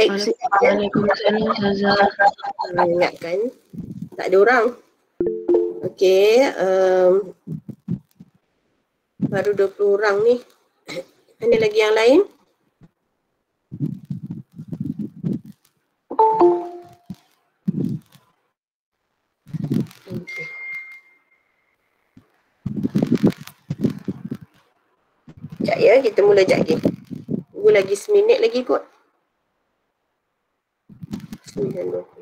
Baik, Waalaikumsalam Ustazah. ingatkan tak ada orang. Okey, baru 20 orang ni. Ada lagi yang lain? Okay. Sekejap ya, kita mula sekejap lagi. Tunggu lagi seminit lagi kot. 9.20.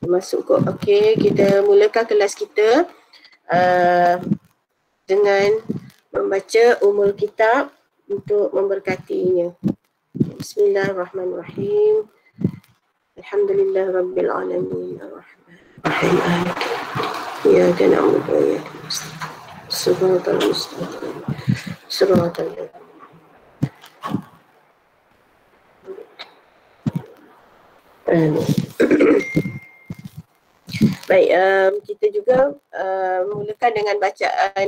Masuk kot. Okey, kita mulakan kelas kita dengan membaca Ummul Kitab untuk memberkatinya. Bismillahirrahmanirrahim. Alhamdulillah Rabbil Alamin. Ar-Rahman. Iyyaka na'budu wa iyyaka nasta'in. Shiratal mustaqim. Shiratal Baik, kita juga mulakan dengan bacaan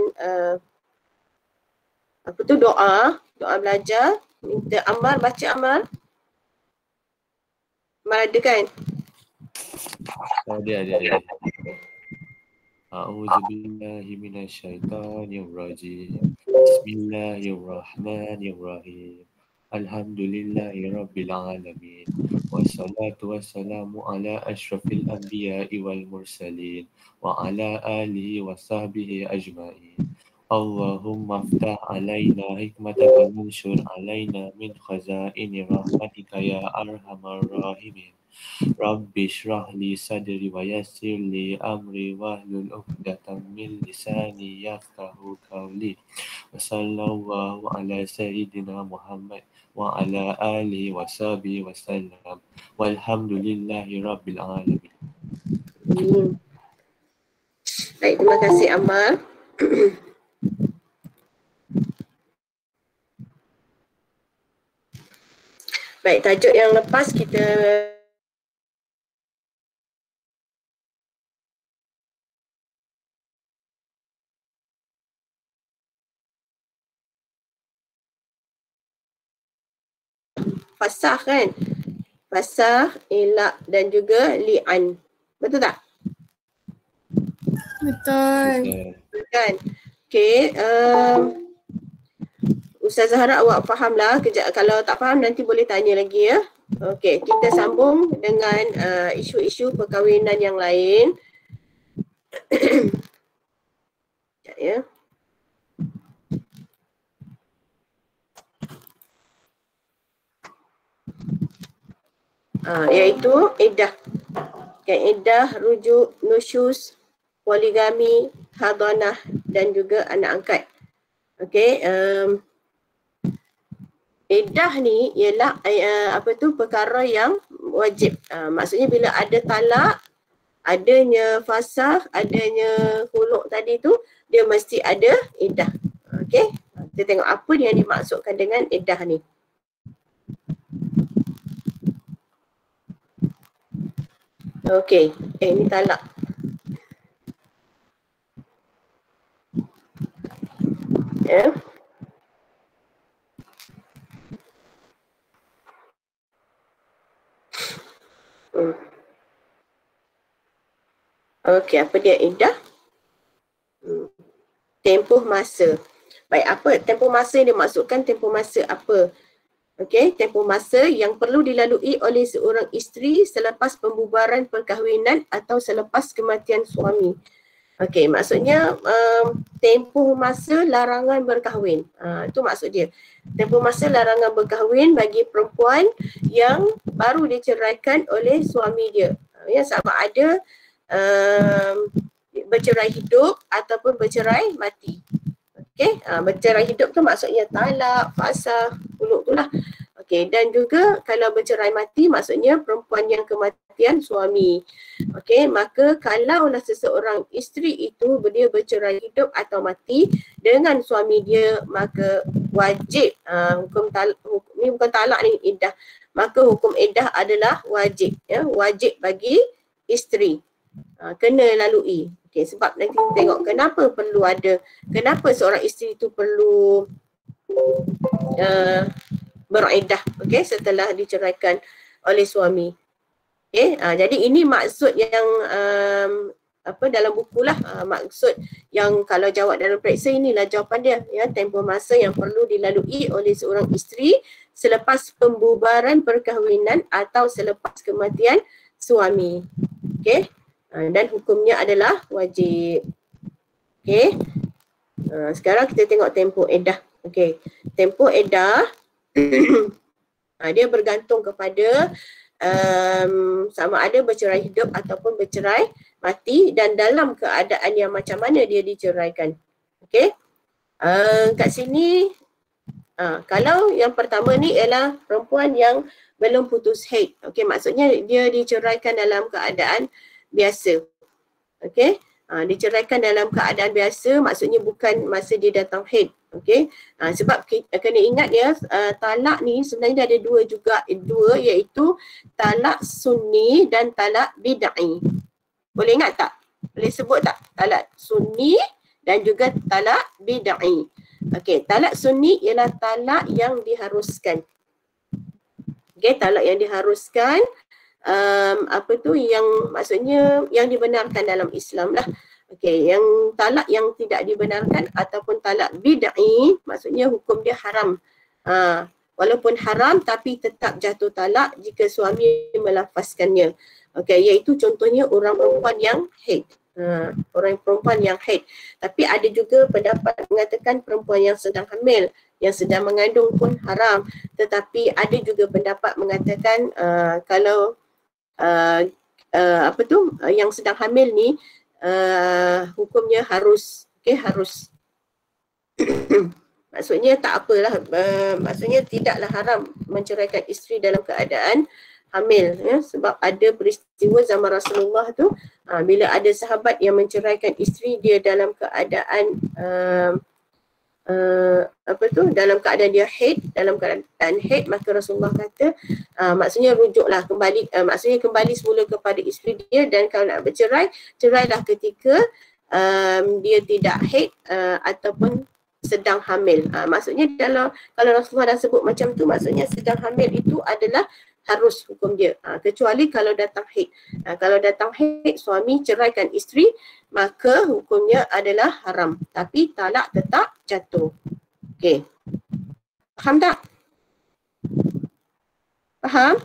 apa tu, doa belajar. Minta Ammar baca. Ammar ada kan? Ada. A'udzubillahi minasyaitonirrajim. Bismillahirrahmanirrahim. Alhamdulillahi rabbil alamin. Wassalatu wassalamu ala asyrafil anbiya'i wal mursalin wa ala alihi wa sahbihi ajma'in. Allahumma aftah alaina hikmataka mansyur alaina min khazaini rahmatika ya arhamar rahimin. Rabbi shrah li sadri wa yassir li amri wahlul 'uqdatam min lisani yafqahu qawli. Wa sallallahu ala sayyidina Muhammad wa ala alihi wa sahbihi wa sallam. Walhamdulillahi rabbil alamin. Baik, terima kasih Ammar. Baik, tajuk yang lepas kita fasah kan? Fasah, ilak dan juga li'an. Betul tak? Betul. Kan? Okey, Ustazah harap awak fahamlah. Kalau tak faham nanti boleh tanya lagi ya. Okey, kita sambung dengan isu-isu perkahwinan yang lain. Sekejap ya. Iaitu iddah. Iddah, rujuk, nusyus, poligami, hadanah dan juga anak angkat. Okey, iddah ni ialah perkara yang wajib. Maksudnya bila ada talak adanya fasakh, adanya khuluk tadi tu, dia mesti ada iddah. Okey, kita tengok apa yang dimaksudkan dengan iddah ni. Okey, ini talak. Ya. Okey, apa dia iddah? Tempoh masa. Baik, apa tempoh masa yang dimaksudkan? Tempoh masa apa? Okey, tempoh masa yang perlu dilalui oleh seorang isteri selepas pembubaran perkahwinan atau selepas kematian suami. Okey, maksudnya tempoh masa larangan berkahwin. Itu maksud dia. Tempoh masa larangan berkahwin bagi perempuan yang baru diceraikan oleh suami dia. Ya, sama ada bercerai hidup ataupun bercerai mati. Okey, bercerai hidup tu maksudnya talak, fasakh, khuluk tu lah. Okey, dan juga kalau bercerai mati maksudnya perempuan yang kematian suami. Okey, maka kalaulah seseorang isteri itu dia bercerai hidup atau mati dengan suami dia, maka wajib hukum talak, ni bukan talak ni, iddah. Maka hukum iddah adalah wajib, ya, wajib bagi isteri. Kena lalui. Okey, sebab nanti kita tengok kenapa seorang isteri itu perlu beriddah, okey, setelah diceraikan oleh suami. Okey, jadi ini maksud yang dalam bukulah, maksud yang kalau jawab dalam periksa inilah jawapan dia, ya, tempoh masa yang perlu dilalui oleh seorang isteri selepas pembubaran perkahwinan atau selepas kematian suami. Okey. Dan hukumnya adalah wajib. Okey. Sekarang kita tengok tempoh iddah. Okey. Tempoh iddah dia bergantung kepada sama ada bercerai hidup ataupun bercerai mati dan dalam keadaan yang macam mana dia diceraikan. Okey. Kat sini kalau yang pertama ni ialah perempuan yang belum putus haid. Okey, maksudnya dia diceraikan dalam keadaan biasa. Okey, diceraikan dalam keadaan biasa maksudnya bukan masa dia datang haid. Okey, sebab kena ingat ya, talak ni sebenarnya ada dua juga, iaitu talak sunni dan talak bid'i. Boleh ingat tak? Boleh sebut tak? Talak sunni dan juga talak bid'i. Okey, talak sunni ialah talak yang diharuskan. Okey, talak yang diharuskan, yang maksudnya yang dibenarkan dalam Islam lah. Okey, yang talak yang tidak dibenarkan ataupun talak bid'i maksudnya hukum dia haram. Walaupun haram tapi tetap jatuh talak jika suami melafazkannya. Okey, iaitu contohnya orang perempuan yang haid. Orang perempuan yang haid. Tapi ada juga pendapat mengatakan perempuan yang sedang hamil, yang sedang mengandung pun haram. Tetapi ada juga pendapat mengatakan kalau yang sedang hamil ni hukumnya harus, harus maksudnya tak apalah, maksudnya tidaklah haram menceraikan isteri dalam keadaan hamil, ya, sebab ada peristiwa zaman Rasulullah tu, bila ada sahabat yang menceraikan isteri dia dalam keadaan dalam keadaan dia haid, maka Rasulullah kata maksudnya rujuklah kembali, maksudnya kembali semula kepada isteri dia, dan kalau nak bercerai, cerailah ketika dia tidak haid ataupun sedang hamil. Maksudnya kalau Rasulullah dah sebut macam tu, maksudnya sedang hamil itu adalah harus hukum dia, kecuali kalau datang haid. Kalau datang haid, suami ceraikan isteri, maka hukumnya adalah haram, tapi talak tetap jatuh. Okey, faham tak? Faham?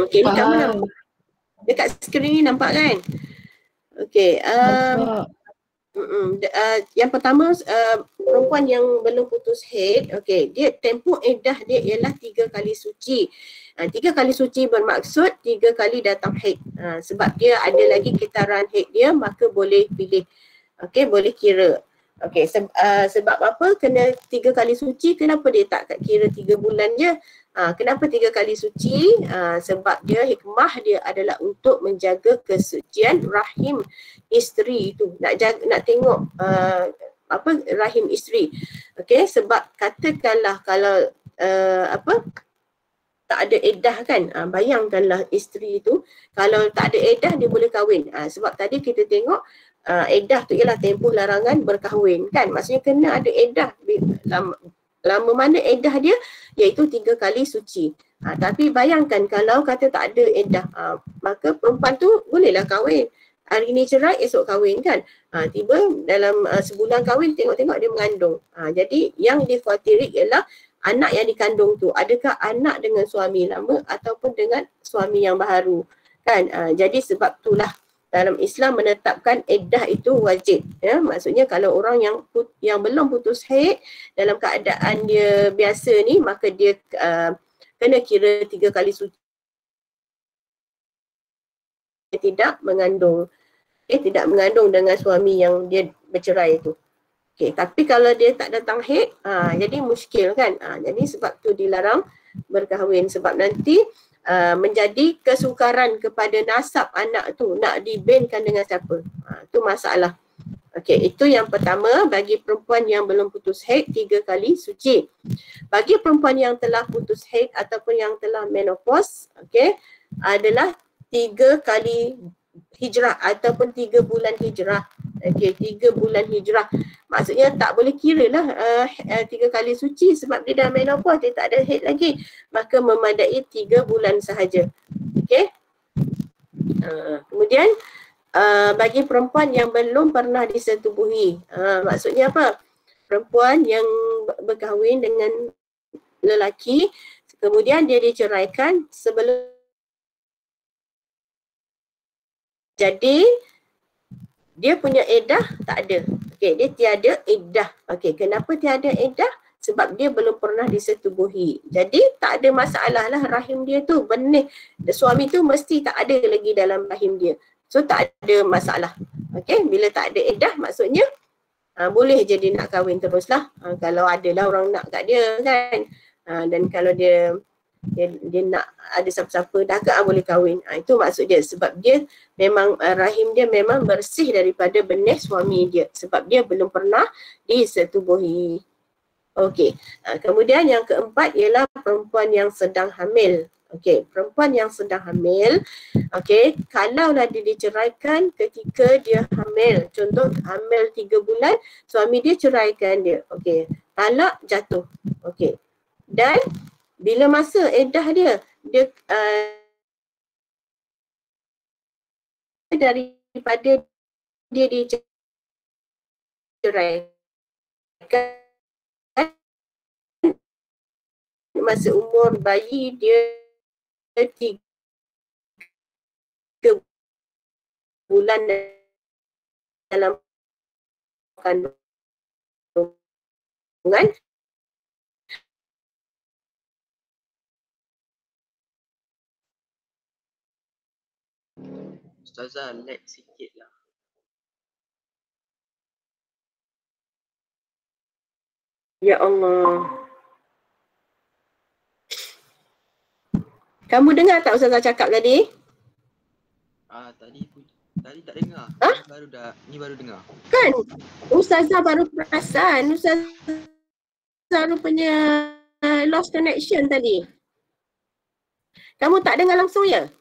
Okey, ni kamu nampak dekat skrin ni, nampak kan? Okey, yang pertama, perempuan yang belum putus haid, okey, dia tempoh iddah dia ialah 3 kali suci. 3 kali suci bermaksud 3 kali datang haid. Sebab dia ada lagi kitaran haid dia, maka boleh pilih. Okey, boleh kira. Okey, sebab apa kena 3 kali suci? Kenapa dia tak kira 3 bulan je? Kenapa 3 kali suci? Sebab dia hikmah dia adalah untuk menjaga kesucian rahim isteri itu. Nak tengok rahim isteri. Okey, sebab katakanlah kalau tak ada iddah kan, bayangkanlah isteri itu kalau tak ada iddah dia boleh kahwin. Sebab tadi kita tengok iddah tu ialah tempoh larangan berkahwin kan, maksudnya kena ada iddah. Lama mana iddah dia? Iaitu 3 kali suci. Tapi bayangkan kalau kata tak ada iddah, maka perempuan tu bolehlah kahwin. Hari ni cerai, esok kahwin kan. Tiba dalam sebulan kahwin, tengok-tengok dia mengandung. Jadi yang dikhawatiri ialah anak yang dikandung tu, adakah anak dengan suami lama ataupun dengan suami yang baru kan. Jadi sebab itulah dalam Islam menetapkan iddah itu wajib, ya. Maksudnya kalau orang yang belum putus haid dalam keadaan dia biasa ni, maka dia kena kira 3 kali suci tidak mengandung, tidak mengandung dengan suami yang dia bercerai itu. Okay, tapi kalau dia tak datang haid, jadi muskil kan. Jadi sebab tu dilarang berkahwin, sebab nanti menjadi kesukaran kepada nasab anak tu, nak dibinkan dengan siapa. Itu masalah. Okey, itu yang pertama bagi perempuan yang belum putus haid 3 kali suci. Bagi perempuan yang telah putus haid ataupun yang telah menopause, okey, adalah 3 kali hijrah ataupun 3 bulan hijrah. Okey, 3 bulan hijrah. Maksudnya tak boleh kira lah 3 kali suci sebab dia dah menopause, dia tak ada haid lagi. Maka memadai 3 bulan sahaja. Okey. Kemudian bagi perempuan yang belum pernah disetubuhi. Maksudnya apa? Perempuan yang berkahwin dengan lelaki, kemudian dia diceraikan sebelum, jadi dia punya iddah tak ada. Okey, dia tiada iddah. Okey, kenapa tiada iddah? Sebab dia belum pernah disetubuhi. Jadi tak ada masalah lah rahim dia tu. Benih suami tu mesti tak ada lagi dalam rahim dia. So tak ada masalah. Okey, bila tak ada iddah maksudnya boleh je dia nak kahwin teruslah. Kalau adalah orang nak kat dia kan. Dan kalau dia nak ada siapa-siapa dah ke boleh kahwin. Itu maksud dia, sebab dia memang rahim dia memang bersih daripada benih suami dia sebab dia belum pernah disetubuhi. Okey. Kemudian yang keempat ialah perempuan yang sedang hamil. Okey, perempuan yang sedang hamil, okey, kalaulah dia diceraikan ketika dia hamil, contoh hamil 3 bulan, suami dia ceraikan dia. Okey, talak jatuh. Okey. Dan bila masa iddah dia daripada dia diceraikan masa umur bayi dia 3 bulan dalam kandungan, Ustazah, lag sikit lah. Ya Allah. Kamu dengar tak Ustazah cakap tadi? Tadi tak dengar. Ni baru dengar. Kan? Ustazah baru perasan. Ustazah rupanya lost connection tadi. Kamu tak dengar langsung ya?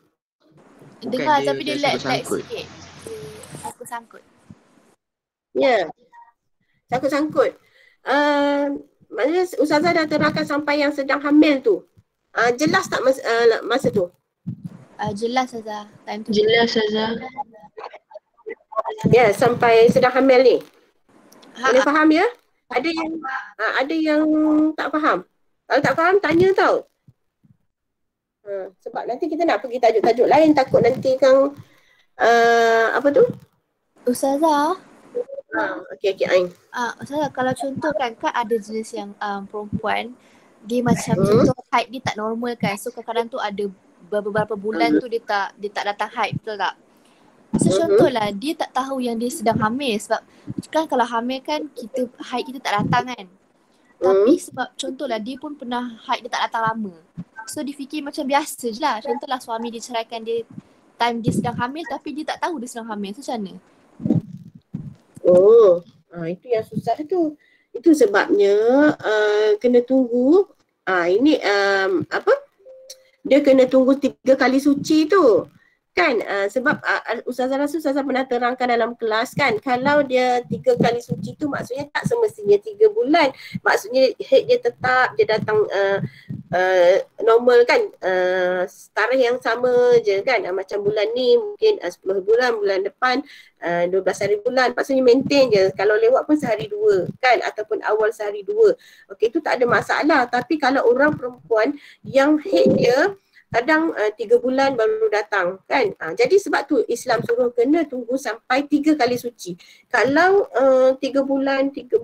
Dengar tapi dia lag sikit. Sangkut-sangkut. Ya. Sangkut-sangkut. Maksudnya Ustazah dah terangkan sampai yang sedang hamil tu. Jelas tak masa tu? Jelas Ustazah. Time tu. Jelas Ustazah. Ya, sampai sedang hamil ni. Boleh faham ya? Ada yang tak faham. Kalau tak faham tanya tau. Sebab nanti kita nak pergi tajuk-tajuk lain, takut nanti kang apa tu? Ustazah. Okey Ain. Ustazah, kalau contoh kan ada jenis yang perempuan dia macam contoh haid dia tak normal kan. So kadang-kadang tu ada beberapa bulan tu dia tak datang haid, betul tak? So contohlah dia tak tahu yang dia sedang hamil sebab kan kalau hamil kan haid kita tak datang kan. Tapi sebab contohlah dia pun pernah haid, dia tak datang lama. So dia fikir macam biasa je lah. Contohlah suami dia ceraikan dia time dia sedang hamil tapi dia tak tahu dia sedang hamil. So macam mana? Oh, itu yang susah tu. Itu sebabnya kena tunggu. Ini dia kena tunggu 3 kali suci tu. Kan sebab Ustazah pernah terangkan dalam kelas kan, kalau dia 3 kali suci tu maksudnya tak semestinya 3 bulan. Maksudnya haid dia tetap, dia datang normal kan, tarikh yang sama je kan, macam bulan ni mungkin 10 bulan, bulan depan 12 hari bulan, maksudnya maintain je. Kalau lewat pun sehari 2 kan, ataupun awal sehari 2, okey, tu tak ada masalah. Tapi kalau orang perempuan yang haid dia kadang 3 bulan baru datang kan. Jadi sebab tu Islam suruh kena tunggu sampai 3 kali suci. Kalau 3 bulan, 6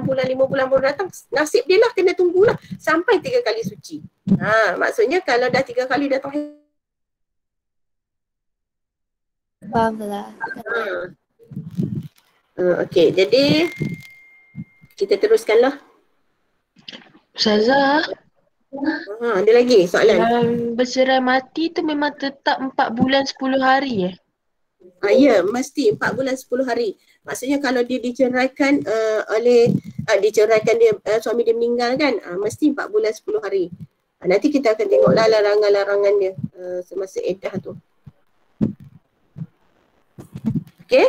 bulan, 5 bulan baru datang, nasib dia lah kena tunggulah sampai 3 kali suci. Maksudnya kalau dah 3 kali datang. Faham lah. Okey, jadi kita teruskanlah. Ustazah, Ada lagi soalan? bercerai mati tu memang tetap 4 bulan 10 hari Ya, mesti 4 bulan 10 hari. Maksudnya kalau dia diceraikan suami dia meninggal kan, mesti 4 bulan 10 hari. Nanti kita akan tengoklah larangan-larangan dia semasa iddah tu. Okey?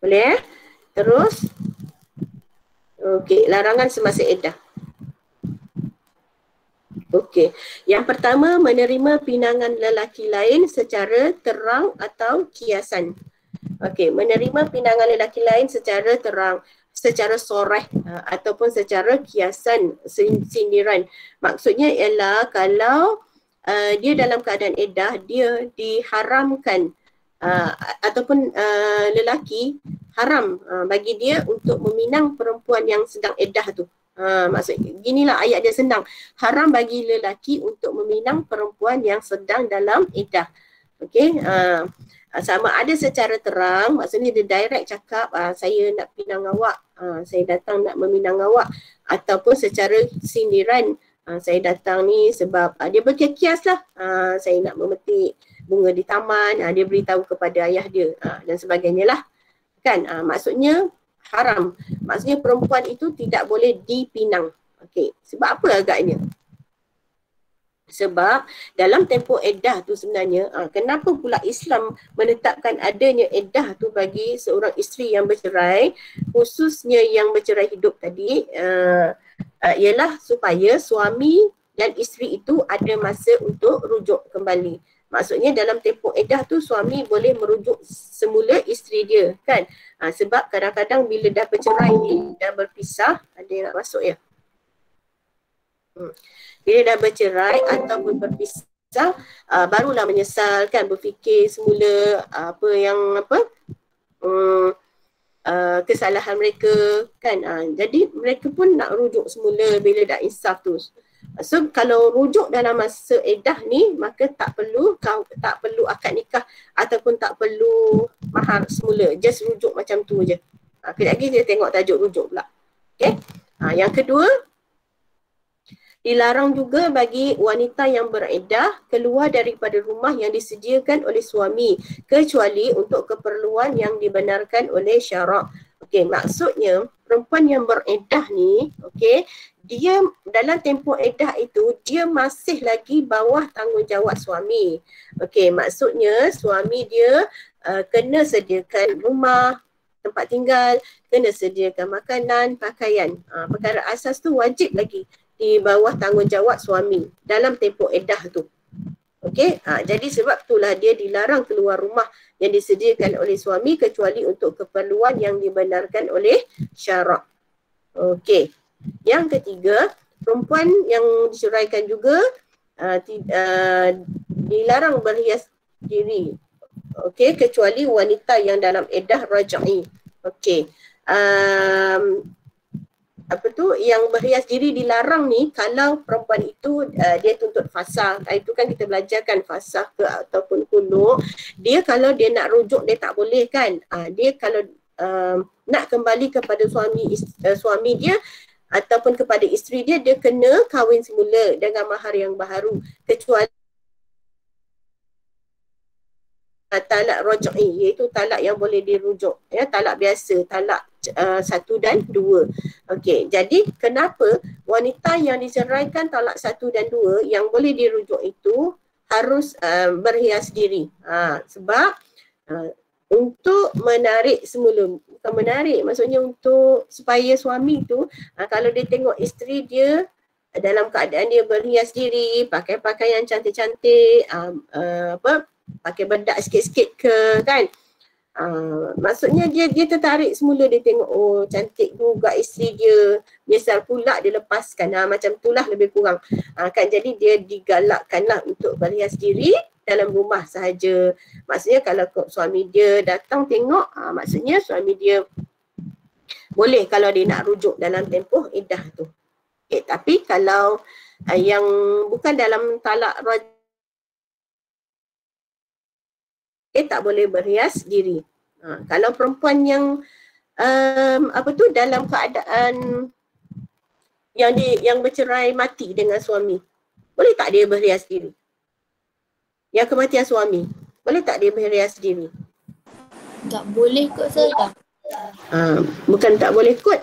Boleh? Terus? Okey, larangan semasa iddah. Okey. Yang pertama, menerima pinangan lelaki lain secara terang atau kiasan. Okey, menerima pinangan lelaki lain secara terang, secara soreh ataupun secara kiasan, sindiran. Maksudnya ialah kalau dia dalam keadaan iddah, dia diharamkan ataupun lelaki haram bagi dia untuk meminang perempuan yang sedang iddah tu. Maksudnya ginilah ayat dia senang. Haram bagi lelaki untuk meminang perempuan yang sedang dalam iddah. Okey, sama ada secara terang, maksudnya dia direct cakap saya nak pinang awak, saya datang nak meminang awak, ataupun secara sindiran, saya datang ni sebab dia berkias lah, saya nak memetik bunga di taman, dia beritahu kepada ayah dia dan sebagainya lah kan. Maksudnya haram. Maksudnya perempuan itu tidak boleh dipinang. Okey, sebab apa agaknya? Sebab dalam tempoh iddah tu sebenarnya, kenapa pula Islam menetapkan adanya iddah tu bagi seorang isteri yang bercerai, khususnya yang bercerai hidup tadi, ialah supaya suami dan isteri itu ada masa untuk rujuk kembali. Maksudnya dalam tempoh iddah tu suami boleh merujuk semula isteri dia kan. Sebab kadang-kadang bila dah bercerai ni, dah berpisah, ada yang nak masuk ya? Bila dah bercerai ataupun berpisah, barulah menyesal kan, berfikir semula kesalahan mereka kan. Jadi mereka pun nak rujuk semula bila dah insaf tu. So kalau rujuk dalam masa iddah ni, maka tak perlu akad nikah ataupun tak perlu mahar semula, just rujuk macam tu je. Kejap lagi kita tengok tajuk rujuk pula. Okay. Yang kedua, dilarang juga bagi wanita yang beriddah keluar daripada rumah yang disediakan oleh suami kecuali untuk keperluan yang dibenarkan oleh syarak. Okey, maksudnya perempuan yang beriddah ni, okey, dia dalam tempoh iddah itu dia masih lagi bawah tanggungjawab suami. Okey, maksudnya suami dia kena sediakan rumah, tempat tinggal, kena sediakan makanan, pakaian. Perkara asas tu wajib lagi di bawah tanggungjawab suami dalam tempoh iddah tu. Okey, jadi sebab itulah dia dilarang keluar rumah yang disediakan oleh suami kecuali untuk keperluan yang dibenarkan oleh syarak. Okey. Yang ketiga, perempuan yang diceraikan juga dilarang berhias diri. Okey, kecuali wanita yang dalam iddah raj'i. Okey. Yang berhias diri dilarang ni kalau perempuan itu dia tuntut fasakh. Itu kan kita belajarkan fasakh ke ataupun khulu'. Dia kalau dia nak rujuk dia tak boleh kan. Dia kalau nak kembali kepada suami dia, ataupun kepada isteri dia, dia kena kahwin semula dengan mahar yang baharu, kecuali talak raj'i, iaitu talak yang boleh dirujuk, ya, talak biasa, talak 1 dan 2. Okey, jadi kenapa wanita yang diceraikan talak 1 dan 2 yang boleh dirujuk itu harus berhias diri? Sebab untuk menarik semula, bukan menarik, maksudnya untuk supaya suami tu kalau dia tengok isteri dia dalam keadaan dia berhias diri, pakai pakaian cantik-cantik, pakai bedak sikit-sikit ke kan, maksudnya dia tertarik semula, dia tengok oh cantik juga isteri dia, biasa pula dia lepaskan, macam itulah lebih kurang kan. Jadi dia digalakkanlah untuk berhias diri dalam rumah sahaja. Maksudnya kalau suami dia datang tengok, maksudnya suami dia boleh kalau dia nak rujuk dalam tempoh iddah tu. Okay, tapi kalau yang bukan dalam talak raj'i, tak boleh berhias diri. Kalau perempuan yang dalam keadaan yang bercerai mati dengan suami, boleh tak dia berhias diri? Yang kematian suami, boleh tak dia berhias diri? Tak boleh kot Ustazah. Bukan tak boleh kot,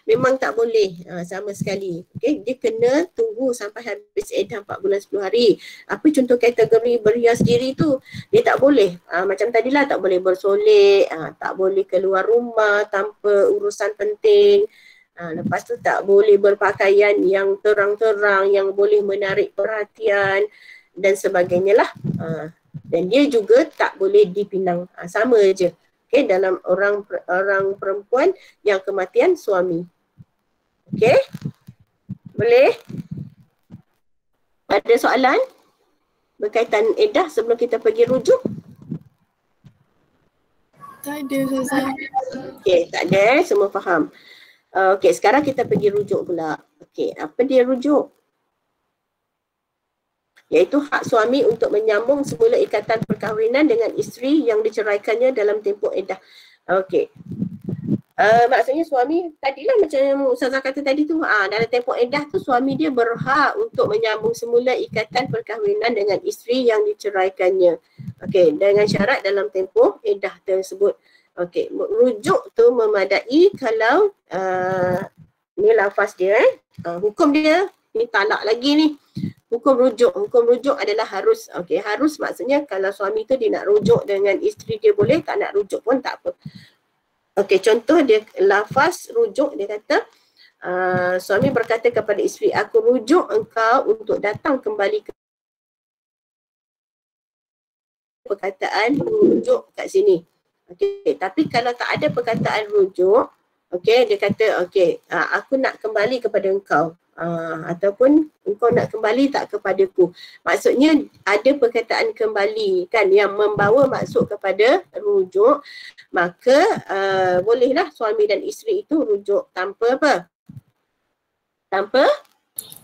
memang tak boleh sama sekali. Okay? Dia kena tunggu sampai habis iddah 4 bulan 10 hari. Apa contoh kategori berhias diri tu? Dia tak boleh, macam tadilah, tak boleh bersolek, tak boleh keluar rumah tanpa urusan penting. Lepas tu tak boleh berpakaian yang terang-terang, yang boleh menarik perhatian dan sebagainya lah. Dan dia juga tak boleh dipinang, sama je. Okay, dalam orang perempuan yang kematian suami. Okay, boleh? Ada soalan berkaitan iddah sebelum kita pergi rujuk? Tak ada Ustazah. Okay, tak ada, semua faham. Okay, sekarang kita pergi rujuk pula. Okay, apa dia rujuk? Iaitu hak suami untuk menyambung semula ikatan perkahwinan dengan isteri yang diceraikannya dalam tempoh iddah. Okey. Maksudnya suami, tadilah macam Ustazah kata tadi tu, dalam tempoh iddah tu suami dia berhak untuk menyambung semula ikatan perkahwinan dengan isteri yang diceraikannya. Okey, dengan syarat dalam tempoh iddah tersebut. Okey, rujuk tu memadai kalau ni lafaz dia, hukum dia, ni talak lagi ni. Hukum rujuk adalah harus. Okey, harus maksudnya kalau suami tu dia nak rujuk dengan isteri dia boleh, tak nak rujuk pun tak apa. Okey, contoh dia lafaz rujuk, dia kata suami berkata kepada isteri, aku rujuk engkau untuk datang kembali ke perkataan rujuk kat sini. Okey, tapi kalau tak ada perkataan rujuk, okey, dia kata okey, aku nak kembali kepada engkau. Ataupun engkau nak kembali tak kepadaku. Maksudnya ada perkataan kembali kan yang membawa maksud kepada rujuk, maka bolehlah suami dan isteri itu rujuk tanpa apa? Tanpa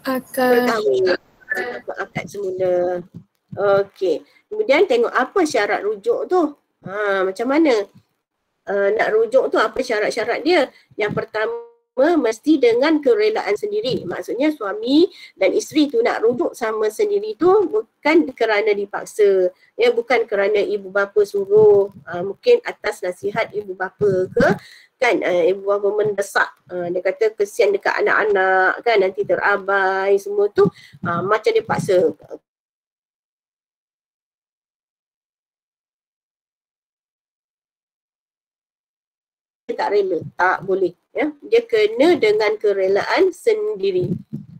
berkahwin, tanpa akad semula. Okey. Kemudian tengok apa syarat rujuk tu. Macam mana nak rujuk tu, apa syarat-syarat dia? Yang pertama, mesti dengan kerelaan sendiri. Maksudnya suami dan isteri tu nak rujuk sama sendiri tu bukan kerana dipaksa, ya, bukan kerana ibu bapa suruh, mungkin atas nasihat ibu bapa ke kan, ibu bapa mendesak, dia kata kesian dekat anak-anak kan, nanti terabai semua tu, macam dia paksa. Tak rela, tak boleh, ya. Dia kena dengan kerelaan sendiri.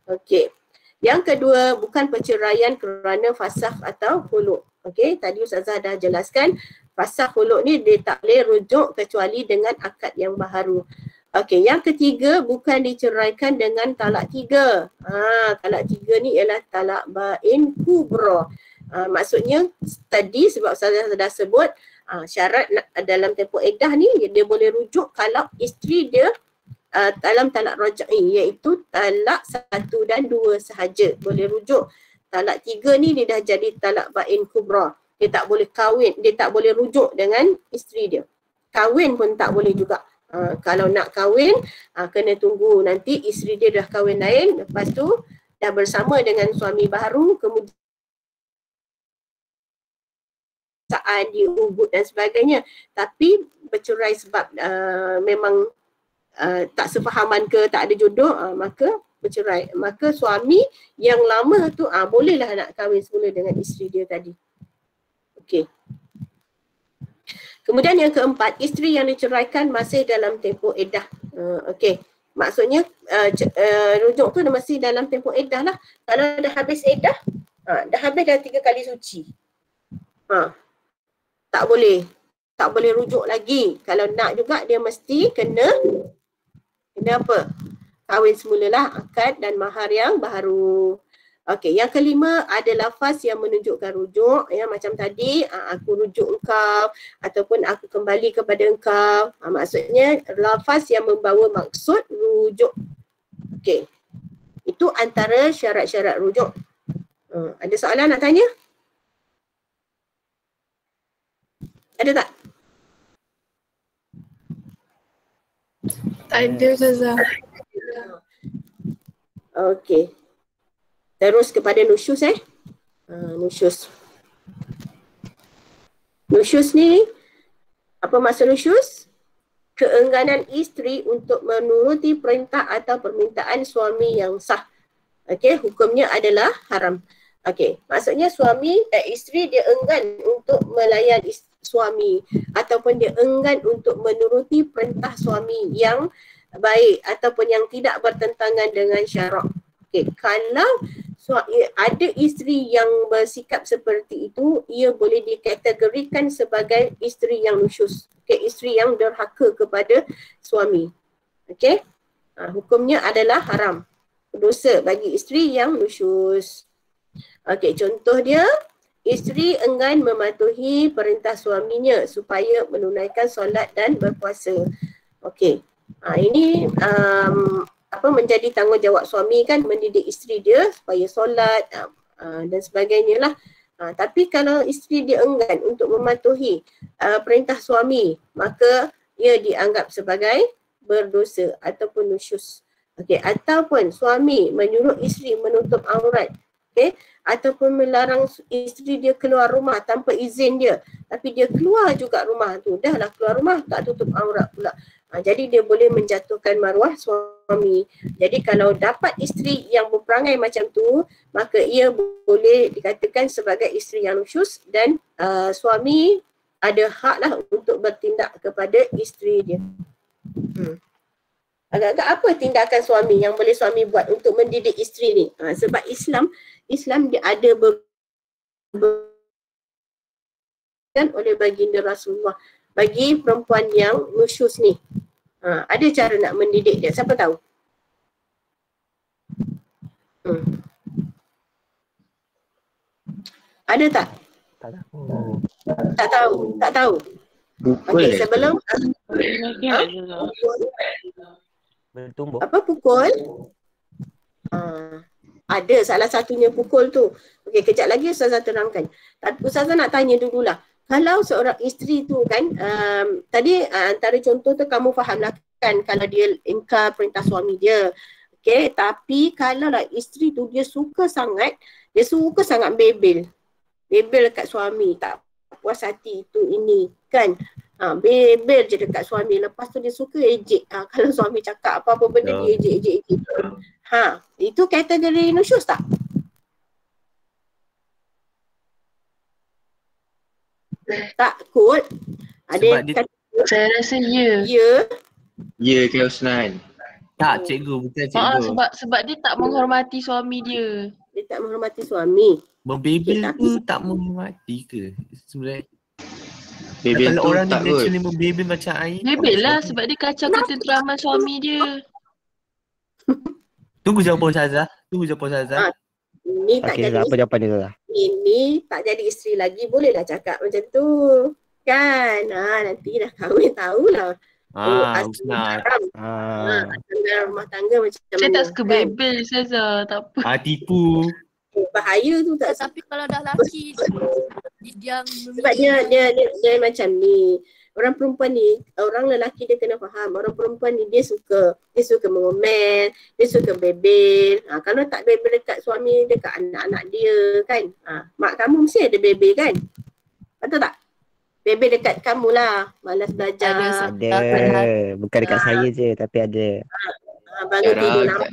Okey. Yang kedua, bukan perceraian kerana fasakh atau khulu'. Okey, tadi Ustazah dah jelaskan, fasakh khulu' ni dia tak boleh rujuk kecuali dengan akad yang baharu. Okey, yang ketiga, bukan diceraikan dengan talak 3. Talak 3 ni ialah talak bain kubra. Maksudnya tadi sebab Ustazah dah sebut, syarat dalam tempoh iddah ni dia boleh rujuk kalau isteri dia dalam talak raj'i, iaitu talak 1 dan 2 sahaja boleh rujuk. Talak 3 ni dia dah jadi talak bain kubra. Dia tak boleh kahwin, dia tak boleh rujuk dengan isteri dia. Kahwin pun tak boleh juga. Kalau nak kahwin, kena tunggu nanti isteri dia dah kahwin lain, lepas tu dah bersama dengan suami baru, kemudian saat diubut dan sebagainya. Tapi bercerai sebab memang tak sefahaman ke, tak ada jodoh, maka bercerai. Maka suami yang lama tu bolehlah nak kahwin semula dengan isteri dia tadi. Okey. Kemudian yang keempat, isteri yang diceraikan masih dalam tempoh iddah. Okey. Maksudnya rujuk tu masih dalam tempoh iddah lah. Kalau dah habis iddah, dah habis dah 3 kali suci. Tak boleh rujuk lagi. Kalau nak juga dia mesti kena apa? Kahwin semulalah, akad dan mahar yang baru. Okey, yang kelima ada lafaz yang menunjukkan rujuk, ya, macam tadi aku rujuk engkau ataupun aku kembali kepada engkau. Maksudnya lafaz yang membawa maksud rujuk. Okey. Itu antara syarat-syarat rujuk. Ada soalan nak tanya? Ada tak? Ada Ustazah. Okey. Terus kepada nusyus nusyus. Nusyus ni, apa maksud nusyus? Keengganan isteri untuk menuruti perintah atau permintaan suami yang sah. Okey, hukumnya adalah haram. Okey, maksudnya isteri dia enggan untuk melayan suami ataupun dia enggan untuk menuruti perintah suami yang baik ataupun yang tidak bertentangan dengan syarak. Okey, kalau ada isteri yang bersikap seperti itu, ia boleh dikategorikan sebagai isteri yang nusyus. Okey, isteri yang derhaka kepada suami. Okey, hukumnya adalah haram. Dosa bagi isteri yang nusyus. Okey, contoh dia, isteri enggan mematuhi perintah suaminya supaya menunaikan solat dan berpuasa. Okey, ini menjadi tanggungjawab suami kan, mendidik isteri dia supaya solat dan sebagainya lah. Tapi kalau isteri dia enggan untuk mematuhi perintah suami, maka ia dianggap sebagai berdosa ataupun nusyus. Okey, ataupun suami menyuruh isteri menutup aurat, okey, ataupun melarang isteri dia keluar rumah tanpa izin dia, tapi dia keluar juga rumah tu, dah lah keluar rumah tak tutup aurat pula. Jadi dia boleh menjatuhkan maruah suami. Jadi kalau dapat isteri yang berperangai macam tu, maka ia boleh dikatakan sebagai isteri yang nusyus dan suami ada hak lah untuk bertindak kepada isteri dia. Agak-agak apa tindakan suami yang boleh suami buat untuk mendidik isteri ni? Sebab Islam dia ada oleh baginda Rasulullah bagi perempuan yang nusyus ni. Ada cara nak mendidik dia. Siapa tahu? Ada tak? Tak tahu. Okey, sebelum bertumbuk. Apa pukul? Ada salah satunya pukul tu. Okey, kejap lagi Ustazah terangkan. Tapi Ustazah nak tanya dululah. Kalau seorang isteri tu kan, tadi antara contoh tu kamu fahamlah kan, kalau dia ingkar perintah suami dia. Okey, tapi kalau lah isteri tu dia suka sangat bebel dekat suami, tak puas hati itu ini kan. Bebel je dekat suami, lepas tu dia suka ejek. Kalau suami cakap apa-apa benda dia ejek. Itu kategori nusyus tak? Tak kot. Ada dia, saya rasa ya. Ya ke Usnan? Tak cikgu, bukan cikgu. Sebab dia tak menghormati suami dia. Dia tak menghormati suami. Membebel tu tak menghormati ke sebenarnya? Bebel kalau tu orang tak ni kot. actually membebel macam air. Bebel lah sebab dia kacau ketenteraman suami dia. Tunggu jawapan Ustazah. Ini tak jadi apa jawapan dia Ustazah? Ini tak jadi isteri lagi, bolehlah cakap macam tu. Kan? Nanti dah kahwin tahulah. Ustaz. Dalam rumah tangga macam mana. Saya tak suka bebel Ustazah, tak apa. Tipu. Bahaya tu tak. Tapi kalau dah laki dia sebab dia macam ni. Orang perempuan ni, orang lelaki dia kena faham, orang perempuan ni dia suka mengomel, dia suka bebel. Kalau tak bebel dekat suami, dekat anak-anak dia kan. Mak kamu mesti ada bebel kan? Betul tak? Bebel dekat kamu lah, malas belajar. Ada. Bukan dekat saya je, tapi ada. Bangun tidur lambat.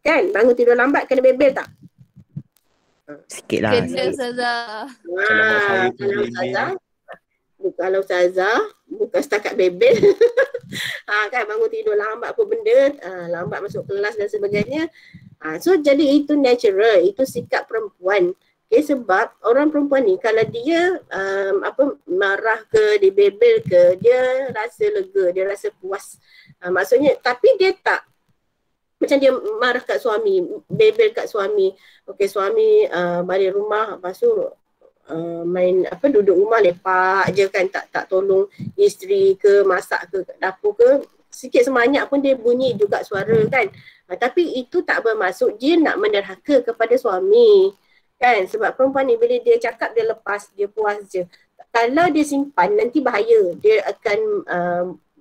Kan? Bangun tidur lambat kena bebel tak? Sikit lah. Kena Ustazah. Kalau Ustazah bukan setakat bebel. Kan bangun tidur lambat apa benda, lambat masuk kelas dan sebagainya. So jadi itu natural, itu sikap perempuan. Okay, sebab orang perempuan ni kalau dia marah ke, dia bebel ke, dia rasa lega, dia rasa puas. Maksudnya, tapi dia tak macam dia marah kat suami, bebel kat suami. Okey, suami balik rumah, lepas tu main duduk rumah lepak je kan, tak tolong isteri ke, masak ke, kat dapur ke, sikit sebanyak pun dia bunyi juga suara kan. Tapi itu tak bermaksud dia nak menderhaka kepada suami kan, sebab perempuan ni bila dia cakap dia lepas, dia puas je. Kalau dia simpan nanti bahaya, dia akan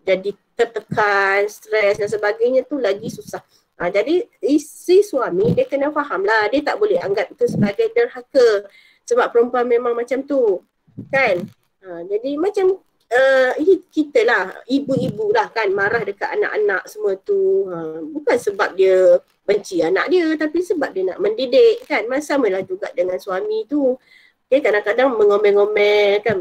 jadi tertekan, stres dan sebagainya, tu lagi susah. Jadi si suami dia kena faham lah, dia tak boleh anggap itu sebagai derhaka sebab perempuan memang macam tu kan. Jadi macam kita lah, ibu-ibu lah kan, marah dekat anak-anak semua tu, bukan sebab dia benci anak dia, tapi sebab dia nak mendidik kan. Samalah juga dengan suami tu. Okay, kadang-kadang mengomel-ngomel kan,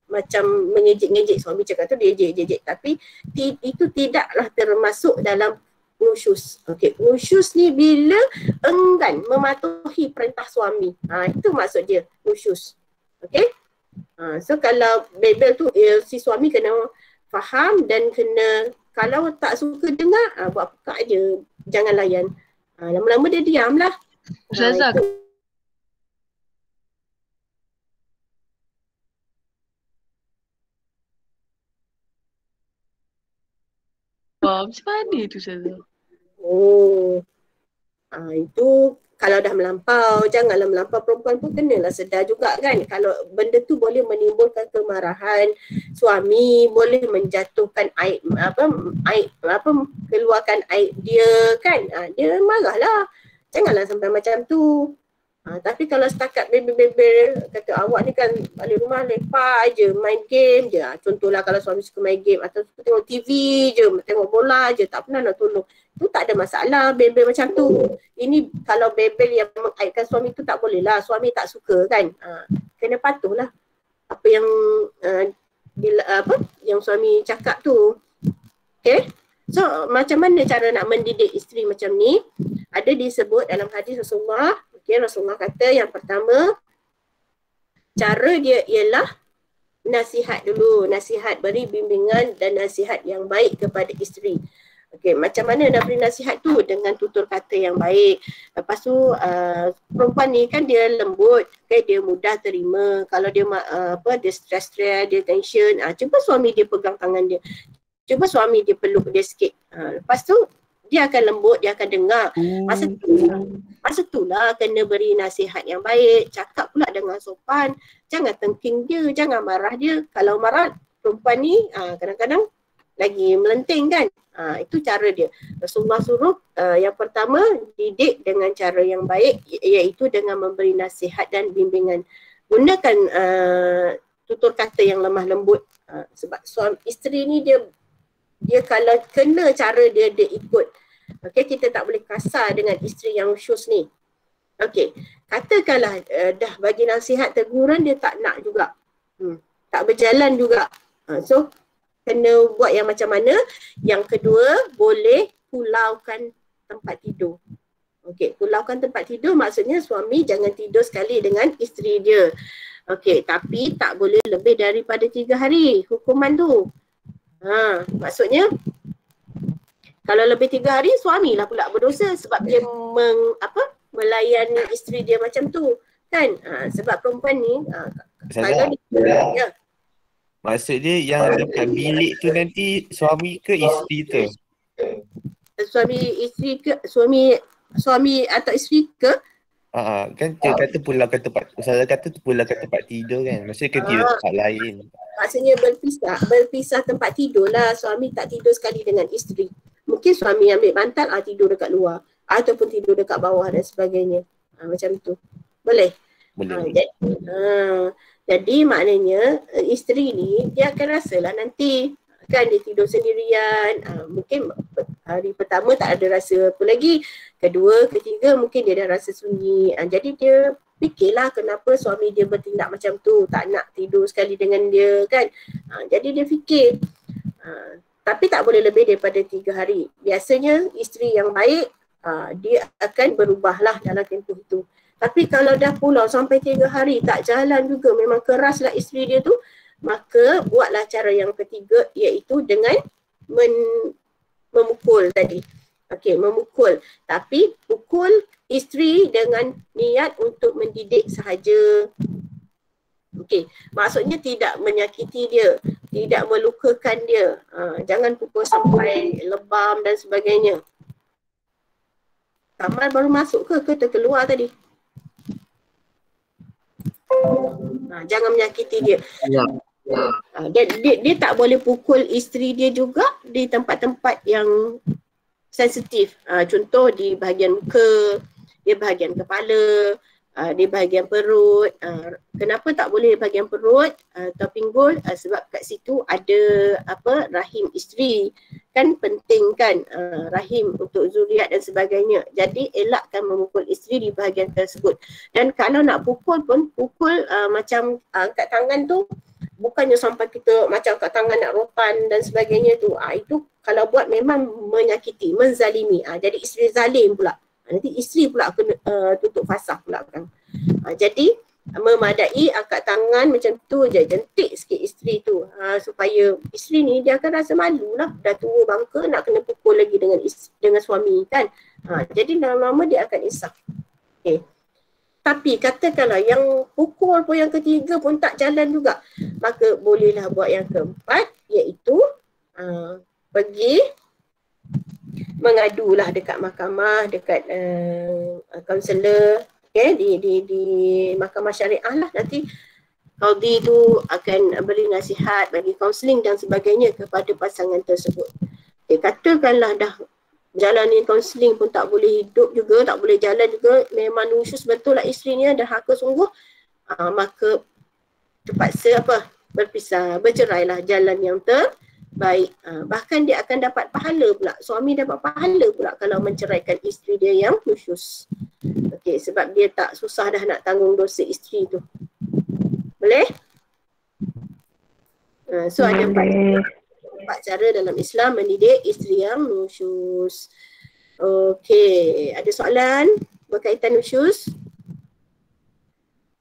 macam mengejek-ngejek, suami cakap tu dia ejek-ejek, tapi itu tidaklah termasuk dalam nusyus. Okay, nusyus ni bila enggan mematuhi perintah suami. Itu maksud dia, nusyus. Okay. So kalau bebel tu si suami kena faham dan kena, kalau tak suka dengar, buat pekak je, jangan layan. Lama-lama dia diam lah. Ustazah, macam mana tu Ustazah? Itu kalau dah melampau, janganlah melampau. Perempuan pun kenalah sedar juga kan, kalau benda tu boleh menimbulkan kemarahan suami, boleh menjatuhkan aib, keluarkan aib dia kan, dia marahlah. Janganlah sampai macam tu. Tapi kalau setakat bebel-bebel, kata awak ni kan balik rumah lepak je, main game je. Contohlah kalau suami suka main game atau suka tengok TV je, tengok bola je, tak pernah nak tolong. Tu tak ada masalah bebel macam tu. Ini kalau bebel yang mengaibkan suami tu tak boleh lah. Suami tak suka kan. Kena patuhlah apa yang yang suami cakap tu. Okay. So macam mana cara nak mendidik isteri macam ni? Ada disebut dalam hadis Rasulullah. Okay, Rasulullah kata yang pertama, cara dia ialah nasihat dulu. Nasihat, beri bimbingan dan nasihat yang baik kepada isteri. Okay, macam mana nak beri nasihat tu? Dengan tutur kata yang baik. Lepas tu perempuan ni kan dia lembut, okay, dia mudah terima. Kalau dia dia stres-stres, dia tension, cuba suami dia pegang tangan dia. Cuba suami dia peluk dia sikit. Lepas tu dia akan lembut, dia akan dengar. Masa tu lah kena beri nasihat yang baik. Cakap pula dengan sopan. Jangan tengking dia, jangan marah dia. Kalau marah, perempuan ni kadang-kadang lagi melenting kan. Itu cara dia. Rasulullah suruh yang pertama, didik dengan cara yang baik, iaitu dengan memberi nasihat dan bimbingan. Gunakan tutur kata yang lemah lembut. Sebab suami isteri ni dia kalau kena cara dia ikut. Okay, kita tak boleh kasar dengan isteri yang nusyus ni. Okay, katakanlah dah bagi nasihat, teguran dia tak nak juga. Tak berjalan juga. So, kena buat yang macam mana. Yang kedua, boleh pulaukan tempat tidur. Okay, pulaukan tempat tidur maksudnya suami jangan tidur sekali dengan isteri dia. Okay, tapi tak boleh lebih daripada 3 hari hukuman tu. Maksudnya kalau lebih 3 hari, suamilah pula berdosa sebab dia melayani isteri dia macam tu kan. Sebab perempuan ni kalau dia, maksud dia yang dekat bilik tu nanti suami ke isteri tu? Suami atau isteri ke? Oh. Kan dia kata pulaukan tempat, Ustazah kata tu pulaukan tempat tidur kan. Maksudnya ke tidur tempat lain. maksudnya berpisah tempat tidur lah. Suami tak tidur sekali dengan isteri. Mungkin suami ambil bantal, tidur dekat luar. Ataupun tidur dekat bawah dan sebagainya. Macam tu. Boleh? Boleh. Jadi maknanya isteri ni dia akan rasalah nanti kan dia tidur sendirian. Mungkin hari pertama tak ada rasa apa lagi. Kedua, ketiga mungkin dia dah rasa sunyi. Jadi dia fikirlah kenapa suami dia bertindak macam tu. Tak nak tidur sekali dengan dia kan. Jadi dia fikir. Tapi tak boleh lebih daripada 3 hari. Biasanya isteri yang baik dia akan berubahlah dalam tempoh itu. Tapi kalau dah pulau sampai 3 hari tak jalan juga, memang keraslah isteri dia tu, maka buatlah cara yang ketiga, iaitu dengan memukul tadi. Okey, memukul. Tapi pukul isteri dengan niat untuk mendidik sahaja. Okey, maksudnya tidak menyakiti dia, tidak melukakan dia. Jangan pukul sampai lebam dan sebagainya. Kamal baru masuk ke terkeluar tadi? Jangan menyakiti dia. Dia tak boleh pukul isteri dia juga di tempat-tempat yang sensitif. Contoh di bahagian muka, di bahagian kepala, di bahagian perut. Kenapa tak boleh di bahagian perut atau pinggul? Sebab kat situ ada rahim isteri. Kan penting kan rahim untuk zuriat dan sebagainya. Jadi elakkan memukul isteri di bahagian tersebut. Dan kalau nak pukul pun, pukul macam kat tangan tu, bukannya sampai kita macam kat tangan nak rotan dan sebagainya tu. Itu kalau buat memang menyakiti, menzalimi. Jadi isteri zalim pula. Nanti isteri pula kena tutup fasah pula kan. Jadi memadai angkat tangan macam tu je, jentik sikit isteri tu, supaya isteri ni dia akan rasa malu lah, dah tua bangka nak kena pukul lagi dengan suami kan. Jadi lama-lama dia akan insaf. Okay. Tapi katakanlah yang pukul pun yang ketiga pun tak jalan juga, maka bolehlah buat yang keempat, iaitu pergi mengadulah dekat mahkamah, dekat kaunselor. Okay, di mahkamah syariah lah, nanti qadi tu akan beri nasihat, bagi kaunseling dan sebagainya kepada pasangan tersebut. Okay, katakanlah dah jalani kaunseling pun tak boleh hidup juga, tak boleh jalan juga, memang nusyus betul lah isterinya, dah haka sungguh, maka terpaksa berpisah, bercerailah, jalan yang terbaik. Bahkan dia akan dapat pahala pula, suami dapat pahala pula kalau menceraikan isteri dia yang nusyus. Okey, sebab dia tak susah dah nak tanggung dosa isteri tu. Boleh? So ada 4 cara dalam Islam mendidik isteri yang nusyus. Okey, ada soalan berkaitan nusyus?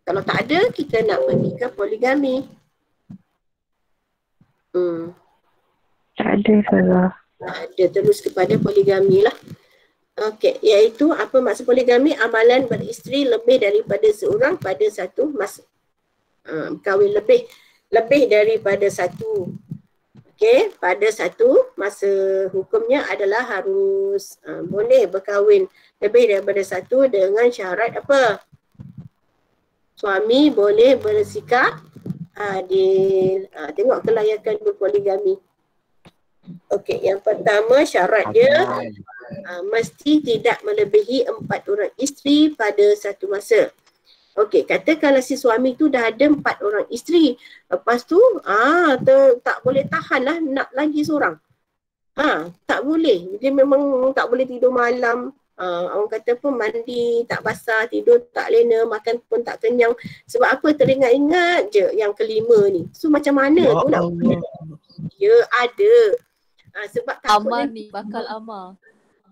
Kalau tak ada, kita nak pergi ke poligami. Tak ada, Farah. Ada, terus kepada poligami lah. Okey, iaitu apa maksud poligami? Amalan beristeri lebih daripada seorang pada satu masa. Kahwin lebih daripada satu. Okey, pada satu masa. Hukumnya adalah harus boleh berkahwin lebih daripada satu dengan syarat apa? Suami boleh bersikap adil. Tengok kelayakan berpoligami. Okey, yang pertama syarat dia mesti tidak melebihi 4 orang isteri pada satu masa. Okey, katakanlah si suami tu dah ada 4 orang isteri. Lepas tu tak boleh tahan lah nak lagi seorang. Tak boleh. Dia memang tak boleh tidur malam. Orang kata pun mandi tak basah, tidur tak lena, makan pun tak kenyang. Sebab apa? Teringat-ingat je yang kelima ni. So macam mana tu nak boleh? Ya ada. Sebab takut Amar ni bakal Amar.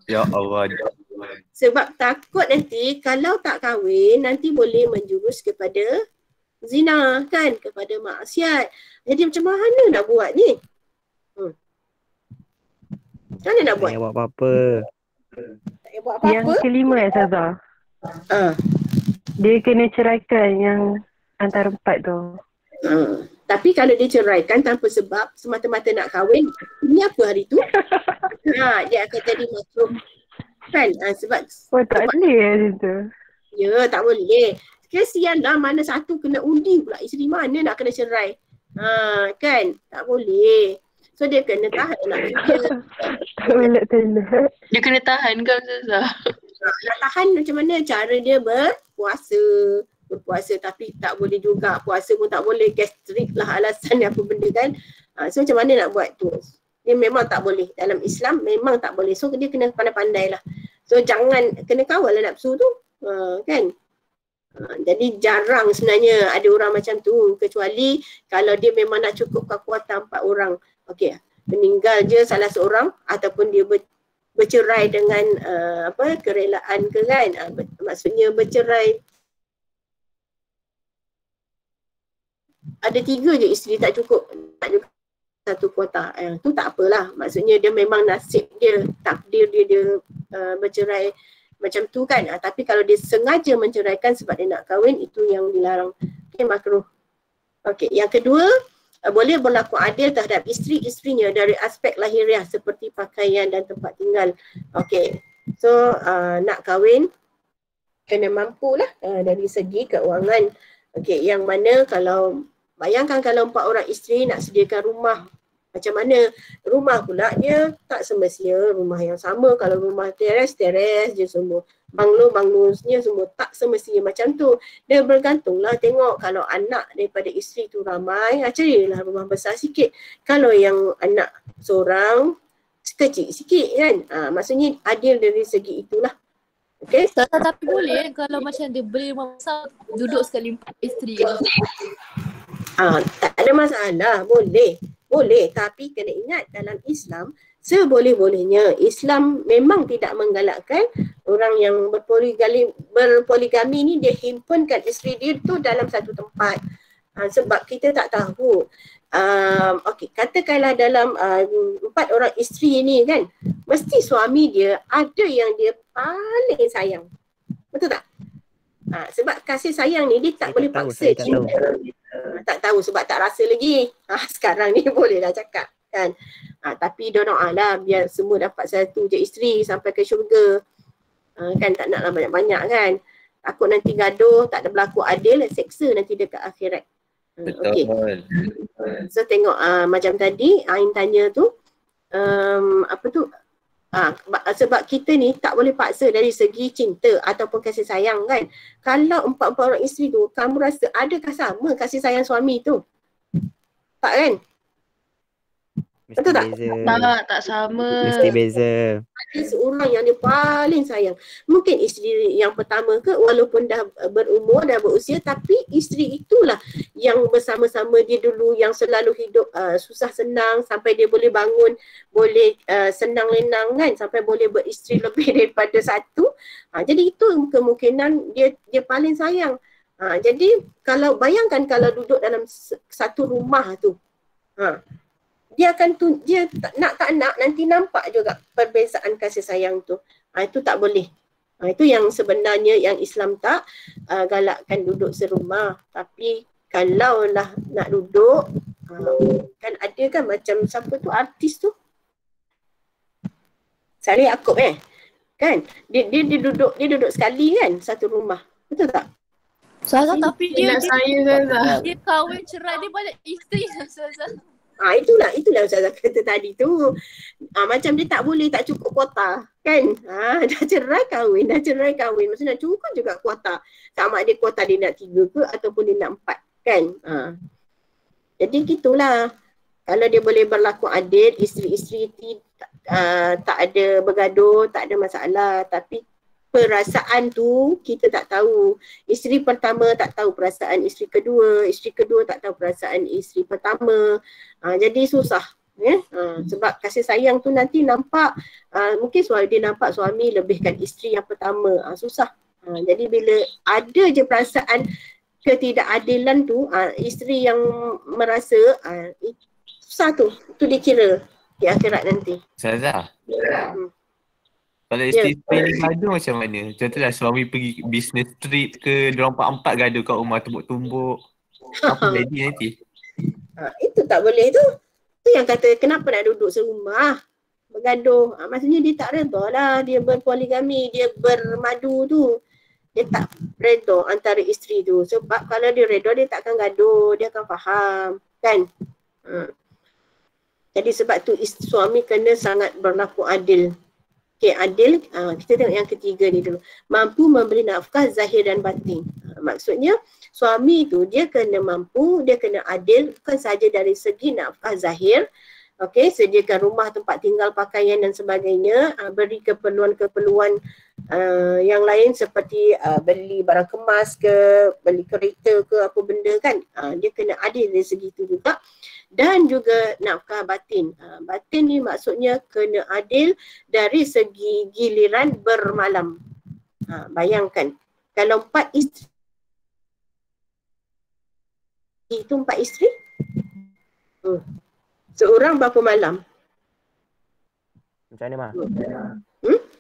Ya Allah. Sebab takut nanti kalau tak kahwin nanti boleh menjurus kepada zina kan, kepada maksiat. Jadi macam mana nak buat ni? Macam mana nak buat? Tak buat apa-apa. Tak payah buat apa-apa. Yang kelima Ustazah. Dia kena ceraikan yang antara 4 tu. Tapi kalau dia ceraikan tanpa sebab, semata-mata nak kahwin, ini apa hari tu? Dia akan jadi makruh. Kan? Sebab Tak boleh macam tu. Ya, tak boleh. Kesian lah mana satu kena undi pula. Isteri mana nak kena cerai? Kan? Tak boleh. So dia kena tahan nafsu dia. Dia kena tahan ke Ustazah? Nak tahan macam mana? Cara dia berpuasa tapi tak boleh juga. Puasa pun tak boleh. Gastrik lah alasan apa benda kan. So macam mana nak buat tu? Dia memang tak boleh. Dalam Islam memang tak boleh. So dia kena pandai-pandai lah. So jangan, kena kawal lah nafsu tu. Kan? Jadi jarang sebenarnya ada orang macam tu, kecuali kalau dia memang nak cukupkan kuota 4 orang. Okey, meninggal je salah seorang ataupun dia bercerai dengan kerelaan ke kan. Maksudnya bercerai ada 3 je isteri tak cukup, tak juga satu kuota. Tu tak apalah. Maksudnya dia memang nasib dia, takdir dia bercerai macam tu kan. Tapi kalau dia sengaja menceraikan sebab dia nak kahwin, itu yang dilarang. Okey, makruh. Okey, yang kedua, boleh berlaku adil terhadap isteri-isterinya dari aspek lahiriah seperti pakaian dan tempat tinggal. Okey. So nak kahwin kena mampulah dari segi keuangan. Okey, yang mana kalau bayangkan kalau 4 orang isteri nak sediakan rumah, macam mana rumah pula dia tak semestinya rumah yang sama. Kalau rumah teres je semua, banglo-banglonya semua tak semestinya macam tu. Dia bergantunglah tengok kalau anak daripada isteri tu ramai, carilah rumah besar sikit. Kalau yang anak seorang kecil sikit kan. Maksudnya adil dari segi itulah. Okay. Tapi boleh kalau macam dia beli rumah besar duduk sekali 4 isteri. Tak ada masalah, boleh, tapi kena ingat dalam Islam seboleh-bolehnya. Islam memang tidak menggalakkan orang yang berpoligami ni dia himpunkan isteri dia tu dalam satu tempat. Sebab kita tak tahu. Okey, katakanlah dalam 4 orang isteri ni kan, mesti suami dia ada yang dia paling sayang. Betul tak? Sebab kasih sayang ni dia tak boleh paksa cinta. Tak tahu sebab tak rasa lagi. Sekarang ni bolehlah cakap kan. Tapi doa lah biar semua dapat satu je isteri sampai ke syurga. Kan tak naklah banyak-banyak kan. Takut nanti gaduh, tak ada berlaku adil, seksa nanti dekat akhirat. Betul. Okay. So tengok macam tadi Ain tanya tu apa tu? Sebab kita ni tak boleh paksa dari segi cinta ataupun kasih sayang kan. Kalau 4 orang isteri tu, kamu rasa adakah sama kasih sayang suami tu? Tak kan? Mesti Betul tak? beza. Tak sama. Mesti beza. Ada seorang yang dia paling sayang. Mungkin isteri yang pertama ke, walaupun dah berumur, dah berusia, tapi isteri itulah yang bersama-sama dia dulu, yang selalu hidup susah senang sampai dia boleh bangun, boleh senang lenang kan, sampai boleh beristeri lebih daripada satu. Jadi itu kemungkinan dia paling sayang. Jadi kalau bayangkan kalau duduk dalam satu rumah tu, dia akan dia nak tak nak nanti nampak juga perbezaan kasih sayang tu. Itu tak boleh. Itu yang sebenarnya yang Islam tak galakkan duduk serumah. Tapi kalau lah nak duduk, kan ada kan macam siapa tu artis tu? Saleh Yaakob kan? Dia duduk sekali kan satu rumah. Betul tak? Ustazah tapi dia Saya kahwin cerai dia banyak isteri Ustazah. Itulah Ustazah kata tadi tu. Macam dia tak boleh, tak cukup kuota kan. Dah cerai kahwin. Maksudnya cukup juga kuota. Sama ada kuota dia nak 3 ke ataupun dia nak 4 kan. Jadi gitulah. Kalau dia boleh berlaku adil, isteri-isteri tak ada bergaduh, tak ada masalah. Tapi perasaan tu kita tak tahu. Isteri pertama tak tahu perasaan isteri kedua tak tahu perasaan isteri pertama. Jadi susah. Sebab kasih sayang tu nanti nampak, mungkin dia nampak suami lebihkan isteri yang pertama. Susah. Jadi bila ada je perasaan ketidakadilan tu, isteri yang merasa susah tu. Itu dikira di akhirat nanti. Ustazah, kalau isteri ni gaduh macam mana? Contohlah suami pergi business trip ke, diorang 4-4 gaduh kat rumah tumbuk-tumbuk. Apa jadi nanti? Itu tak boleh tu. Tu yang kata kenapa nak duduk serumah bergaduh. Maksudnya dia tak redha lah, dia berpoligami, dia bermadu tu. Dia tak redha antara isteri tu. Sebab kalau dia redha dia takkan gaduh, dia akan faham. kan. Jadi sebab tu suami kena sangat berlaku adil. Okey, adil, kita tengok yang ketiga ni dulu. Mampu memberi nafkah zahir dan batin. Maksudnya suami tu dia kena mampu, dia kena adil bukan sahaja dari segi nafkah zahir. Okey, sediakan rumah, tempat tinggal, pakaian dan sebagainya, beri keperluan-keperluan yang lain seperti beli barang kemas ke, beli kereta ke, apa benda kan. Dia kena adil dari segi itu juga. Dan juga nafkah batin. Batin ni maksudnya kena adil dari segi giliran bermalam. Bayangkan, kalau 4 isteri, itu 4 isteri, seorang berapa malam? Macam mana, Mak?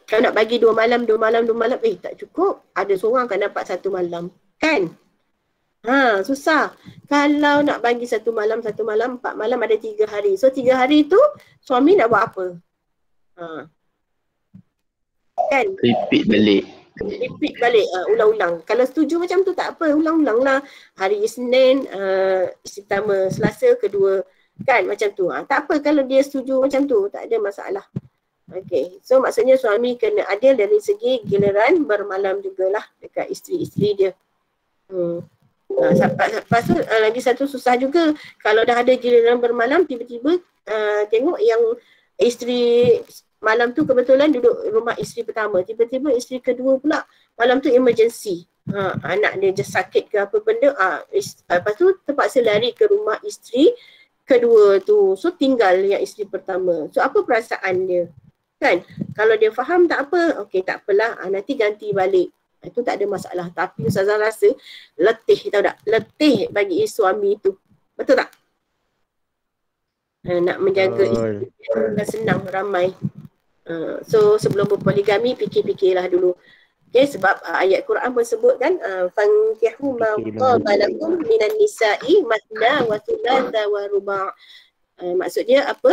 Kalau nak bagi 2 malam, 2 malam, 2 malam, tak cukup. Ada seorang akan dapat 1 malam. Kan? Susah. Kalau nak bagi 1 malam, 1 malam, 4 malam ada 3 hari. So 3 hari tu suami nak buat apa? Kan? Repeat balik. Repeat balik, ulang-ulang. Kalau setuju macam tu tak apa, ulang-ulang lah. Hari Isnin, isteri pertama, Selasa, kedua. Kan macam tu. Tak apa kalau dia setuju macam tu, tak ada masalah. Okay, so maksudnya suami kena adil dari segi giliran bermalam jugalah dekat isteri-isteri dia. Lepas tu lagi satu susah juga, kalau dah ada giliran bermalam, tiba-tiba tengok yang isteri malam tu kebetulan duduk rumah isteri pertama, tiba-tiba isteri kedua pula malam tu emergency, anak dia just sakit ke apa benda, lepas tu terpaksa lari ke rumah isteri kedua tu, so tinggal yang isteri pertama. So apa perasaan dia kan? Kalau dia faham tak apa, okey tak apalah, nanti ganti balik, itu tak ada masalah. Tapi Ustazah rasa letih, tahu tak? Letih bagi suami tu. Betul tak? Nak menjaga isteri bukan senang, ramai. So sebelum berpoligami, fikir-fikirlah dulu. Okay, sebab ayat Quran pun sebut kan, fankihu ma qaba lakum minan nisa'i matna wa thulatha wa ruba'. Maksudnya apa?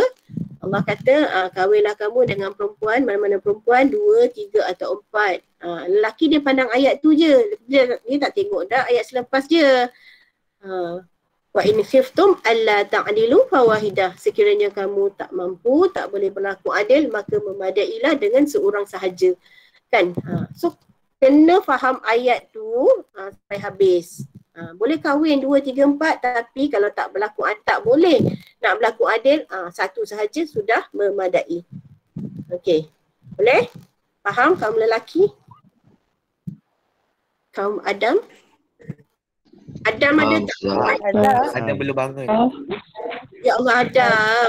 Allah kata kahwinlah kamu dengan perempuan, mana-mana perempuan 2, 3 atau 4. Lelaki dia pandang ayat tu je, dia tak tengok dah ayat selepas dia. Wa in khiftum alla ta'dilu fawahidah. Sekiranya kamu tak mampu, tak boleh berlaku adil, maka memadailah dengan seorang sahaja. Kan? So kena faham ayat tu sampai habis. Boleh kahwin 2, 3, 4, tapi kalau tak berlaku, tak boleh nak berlaku adil, satu sahaja sudah memadai. Okey. Boleh? Faham kaum lelaki? Kaum Adam? Adam ada tak? Adam belum bangun. Ya Allah, Adam.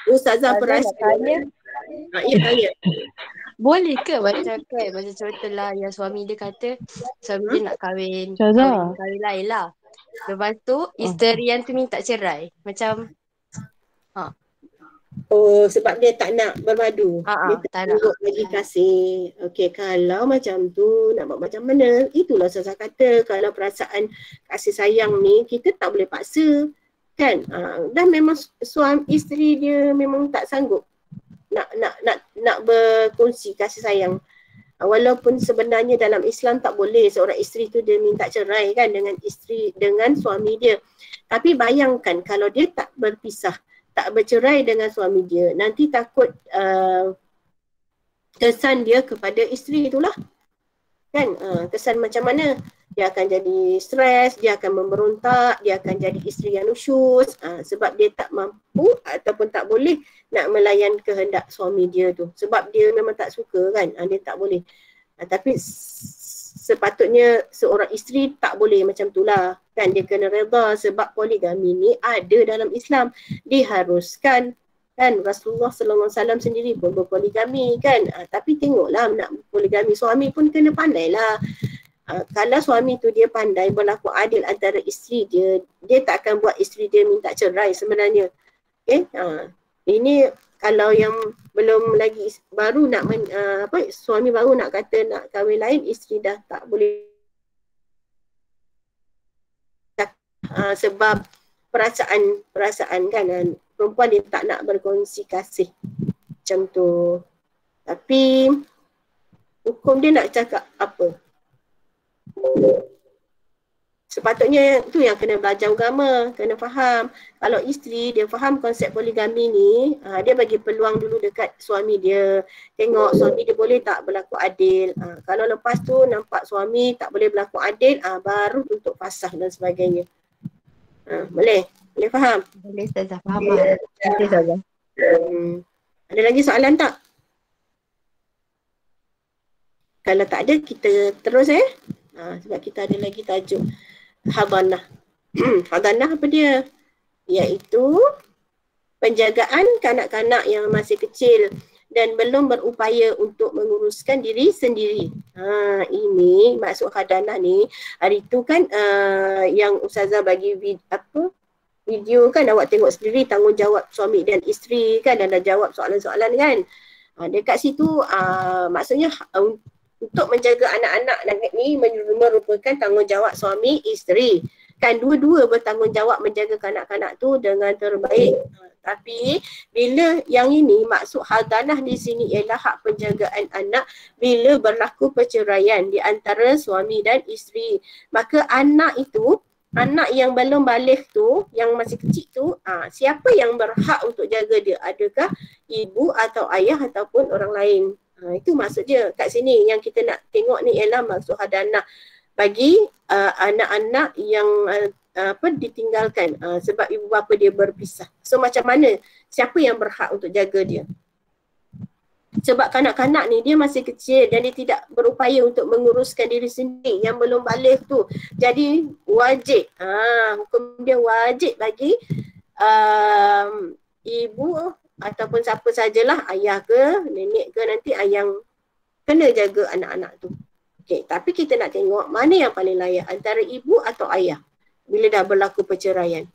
Ustazah perasan. Ya, tanya. Boleh ke macam contohlah yang suami dia kata suami dia nak kahwin lain lah. Lepas tu isteri yang tu minta cerai. Macam Oh, sebab dia tak nak bermadu. Dia tak nak lagi kasih. Okey, kalau macam tu nak buat macam mana? Itulah saya kata, kalau perasaan kasih sayang ni kita tak boleh paksa. Kan? Dah memang suami isteri dia memang tak sanggup nak berkongsi kasih sayang. Walaupun sebenarnya dalam Islam tak boleh seorang isteri tu dia minta cerai kan dengan suami dia. Tapi bayangkan kalau dia tak berpisah, tak bercerai dengan suami dia, nanti takut kesan dia kepada isteri itulah. Kan? Kesan macam mana? Dia akan jadi stres, dia akan memberontak, dia akan jadi isteri yang nusyus sebab dia tak mampu ataupun tak boleh nak melayan kehendak suami dia tu. Sebab dia memang tak suka kan, dia tak boleh. Tapi sepatutnya seorang isteri tak boleh macam tu lah. Kan, dia kena redha sebab poligami ni ada dalam Islam. Diharuskan kan, Rasulullah SAW sendiri pun berpoligami kan. Tapi tengoklah nak poligami, suami pun kena pandai lah. Kalau suami tu dia pandai berlaku adil antara isteri dia, dia tak akan buat isteri dia minta cerai sebenarnya. Okay? Ini kalau yang belum lagi baru nak suami baru nak kata nak kahwin lain, isteri dah tak boleh sebab perasaan kan, perempuan dia tak nak berkongsi kasih macam tu. Tapi hukum dia nak cakap apa? Sepatutnya tu yang kena belajar agama, kena faham. Kalau isteri dia faham konsep poligami ni, dia bagi peluang dulu dekat suami dia. Tengok suami dia boleh tak berlaku adil. Kalau lepas tu nampak suami tak boleh berlaku adil, baru tuntut fasah dan sebagainya. Boleh? Boleh faham? Boleh Ustazah, faham lah. Boleh Ustazah. Ada lagi soalan tak? Kalau tak ada, kita terus sebab kita ada lagi tajuk hadanah. Hadanah apa dia? Iaitu penjagaan kanak-kanak yang masih kecil dan belum berupaya untuk menguruskan diri sendiri. Ini maksud hadanah ni. Hari tu kan yang Ustazah bagi video kan, awak tengok sendiri tanggungjawab suami dan isteri kan, dan dah jawab soalan-soalan kan. Dekat situ maksudnya untuk menjaga anak-anak ni merupakan tanggungjawab suami isteri. Kan dua-dua bertanggungjawab menjaga kanak-kanak tu dengan terbaik. Tapi bila yang ini maksud hadanah di sini ialah hak penjagaan anak bila berlaku perceraian di antara suami dan isteri. Maka anak itu, anak yang belum baligh tu, yang masih kecil tu, siapa yang berhak untuk jaga dia? Adakah ibu atau ayah ataupun orang lain? Itu maksud dia kat sini. Yang kita nak tengok ni ialah maksud hadanah bagi anak-anak yang ditinggalkan sebab ibu bapa dia berpisah. So macam mana? Siapa yang berhak untuk jaga dia? Sebab kanak-kanak ni dia masih kecil dan dia tidak berupaya untuk menguruskan diri sendiri, yang belum baligh tu. Jadi wajib, hukum dia wajib bagi ibu ataupun siapa sajalah, ayah ke, nenek ke, nanti yang kena jaga anak-anak tu. Okey, tapi kita nak tengok mana yang paling layak, antara ibu atau ayah bila dah berlaku perceraian.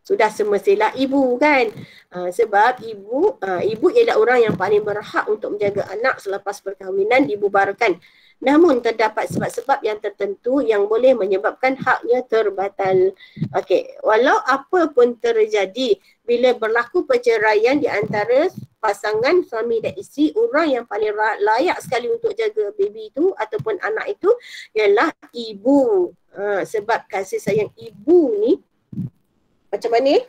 Sudah semestilah ibu kan. Sebab ibu ialah orang yang paling berhak untuk menjaga anak selepas perkahwinan dibubarkan. Namun terdapat sebab-sebab yang tertentu yang boleh menyebabkan haknya terbatal. Okey, walau apa pun terjadi bila berlaku perceraian di antara pasangan suami dan isteri, orang yang paling layak sekali untuk jaga baby itu ataupun anak itu ialah ibu. Sebab kasih sayang ibu ni macam mana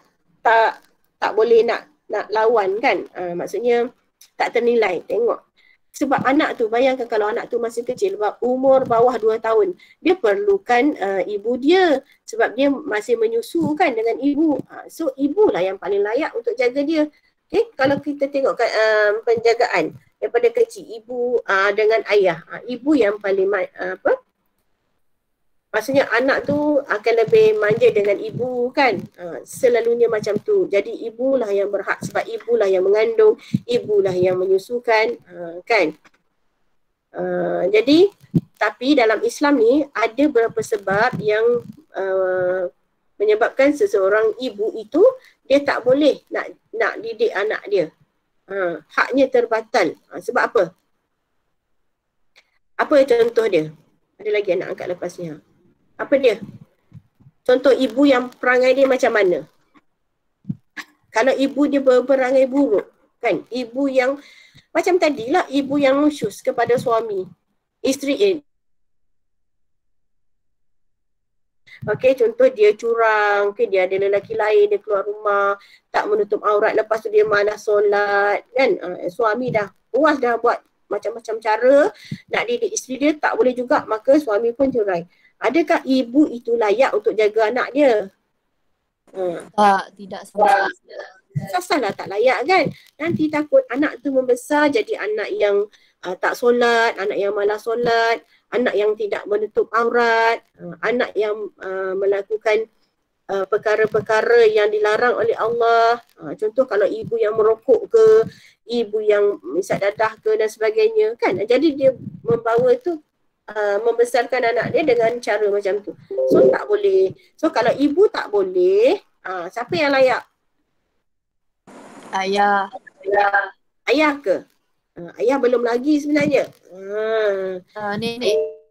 tak boleh nak lawan kan. Maksudnya tak ternilai. Tengok. Sebab anak tu, bayangkan kalau anak tu masih kecil, umur bawah 2 tahun, dia perlukan ibu dia sebab dia masih menyusu kan dengan ibu. So ibulah yang paling layak untuk jaga dia. Okay? Kalau kita tengok penjagaan daripada kecil, ibu dengan ayah, ibu yang paling maksudnya anak tu akan lebih manja dengan ibu kan. Selalunya macam tu. Jadi ibulah yang berhak sebab ibulah yang mengandung, ibulah yang menyusukan kan. Jadi tapi dalam Islam ni ada beberapa sebab yang menyebabkan seseorang ibu itu dia tak boleh nak didik anak dia. Haknya terbatal. Sebab apa? Apa contoh dia? Ada lagi anak angkat lepas ni. Apa dia? Contoh ibu yang perangai dia macam mana? Kalau ibu dia berangai buruk kan, ibu yang macam tadilah, ibu yang nusyus kepada suami, isteri okey, contoh dia curang, okay, dia ada lelaki lain, dia keluar rumah tak menutup aurat, lepas tu dia malas solat kan. Suami dah puas dah buat macam-macam cara nak didik isteri dia, tak boleh juga, maka suami pun cerai. Adakah ibu itu layak untuk jaga anak dia? Tidak salah. Salah tak layak kan. Nanti takut anak tu membesar jadi anak yang tak solat, anak yang malas solat, anak yang tidak menutup aurat, anak yang melakukan perkara-perkara yang dilarang oleh Allah. Contoh kalau ibu yang merokok ke, ibu yang isap dadah ke dan sebagainya kan. Jadi dia membawa tu membesarkan anak dia dengan cara macam tu. So tak boleh. So kalau ibu tak boleh, siapa yang layak? Ayah. Ayah ke? Ayah belum lagi sebenarnya. Nenek.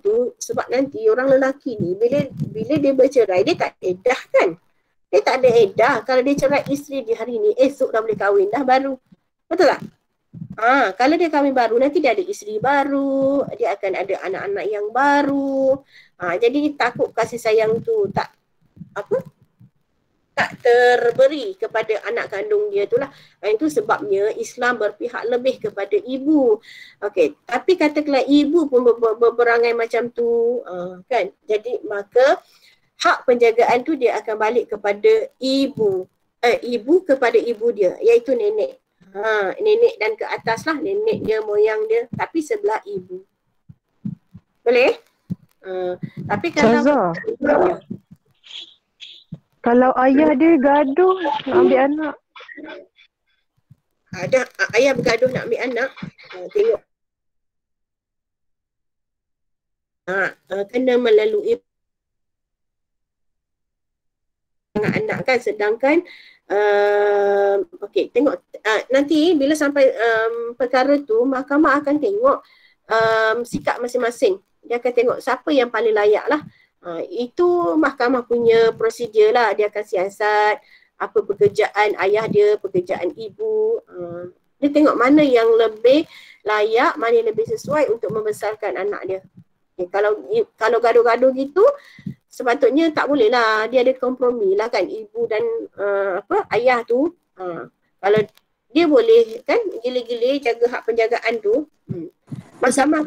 Tu sebab nanti orang lelaki ni bila dia bercerai, dia tak edah kan. Dia tak ada edah. Kalau dia cerai isteri di hari ni, esok dah boleh kahwin dah baru. Betul tak? Kalau dia kahwin baru, nanti dia ada isteri baru, dia akan ada anak-anak yang baru. Jadi takut kasih sayang tu tak terberi kepada anak kandung dia tu lah. Itu sebabnya Islam berpihak lebih kepada ibu. Okey, tapi katakanlah ibu pun berangai macam tu, kan? Jadi maka hak penjagaan tu dia akan balik kepada ibu. Ibu kepada ibu dia, iaitu nenek. Nenek dan ke atas lah, nenek dia, moyang dia, tapi sebelah ibu. Boleh? Tapi kalau kalau ayah dia gaduh nak ambil anak. Ada ayah bergaduh nak ambil anak, tengok kena melalui anak kan, sedangkan okey, tengok nanti bila sampai perkara tu, mahkamah akan tengok sikap masing-masing. Dia akan tengok siapa yang paling layak lah. Itu mahkamah punya prosedur lah. Dia akan siasat apa pekerjaan ayah dia, pekerjaan ibu. Dia tengok mana yang lebih layak, mana yang lebih sesuai untuk membesarkan anak dia. Kalau gaduh-gaduh gitu, sepatutnya tak boleh lah. Dia ada kompromi lah kan, ibu dan ayah tu. Kalau dia boleh kan gila-gila jaga hak penjagaan tu, mahkamah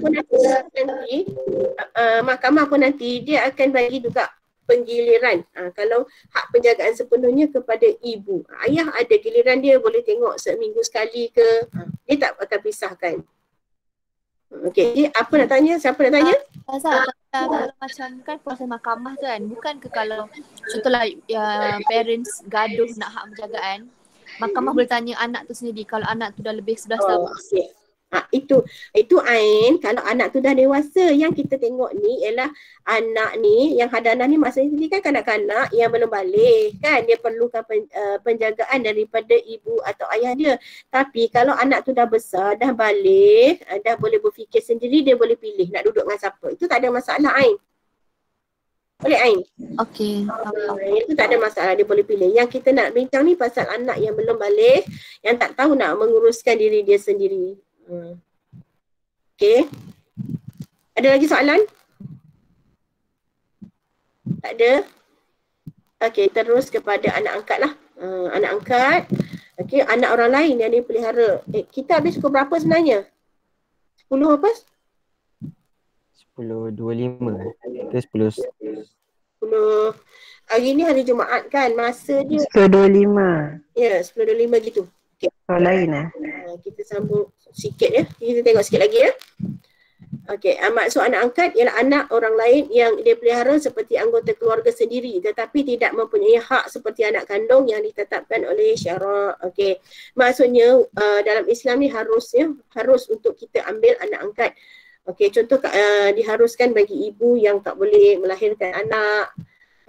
pun nanti dia akan bagi juga penggiliran. Kalau hak penjagaan sepenuhnya kepada ibu. Ayah ada giliran dia boleh tengok seminggu sekali ke, dia tak akan pisahkan. Okey, apa nak tanya? Siapa nak tanya? Kalau macam kan proses mahkamah tu kan, bukan ke kalau contohlah parents gaduh nak hak penjagaan, mahkamah boleh tanya anak tu sendiri kalau anak tu dah lebih 11 tahun. Okay. Itu Ain, kalau anak tu dah dewasa. Yang kita tengok ni ialah anak ni, yang hadanah ni maksudnya sendiri kan kanak-kanak yang belum balik kan, dia perlukan penjagaan daripada ibu atau ayah dia. Tapi kalau anak tu dah besar, dah balik, dah boleh berfikir sendiri, dia boleh pilih nak duduk dengan siapa. Itu tak ada masalah Ain. Boleh Ain? Okey. Itu tak ada masalah, dia boleh pilih. Yang kita nak bincang ni pasal anak yang belum balik, yang tak tahu nak menguruskan diri dia sendiri. Okey. Ada lagi soalan? Tak ada? Okey, terus kepada anak angkat lah. Anak angkat. Okey, anak orang lain yang dipelihara. Kita habis pukul berapa sebenarnya? 10 apa? 10.25 ke 10. Hari ni hari Jumaat kan, masa dia 10.25. Ya, 10.25 gitu. Okay. Lain lah. Kita sambung sikit ya. Kita tengok sikit lagi ya. Okey, maksud anak angkat ialah anak orang lain yang dia pelihara seperti anggota keluarga sendiri tetapi tidak mempunyai hak seperti anak kandung yang ditetapkan oleh syarak. Okey. Maksudnya dalam Islam ni harus untuk kita ambil anak angkat. Okey, contoh diharuskan bagi ibu yang tak boleh melahirkan anak.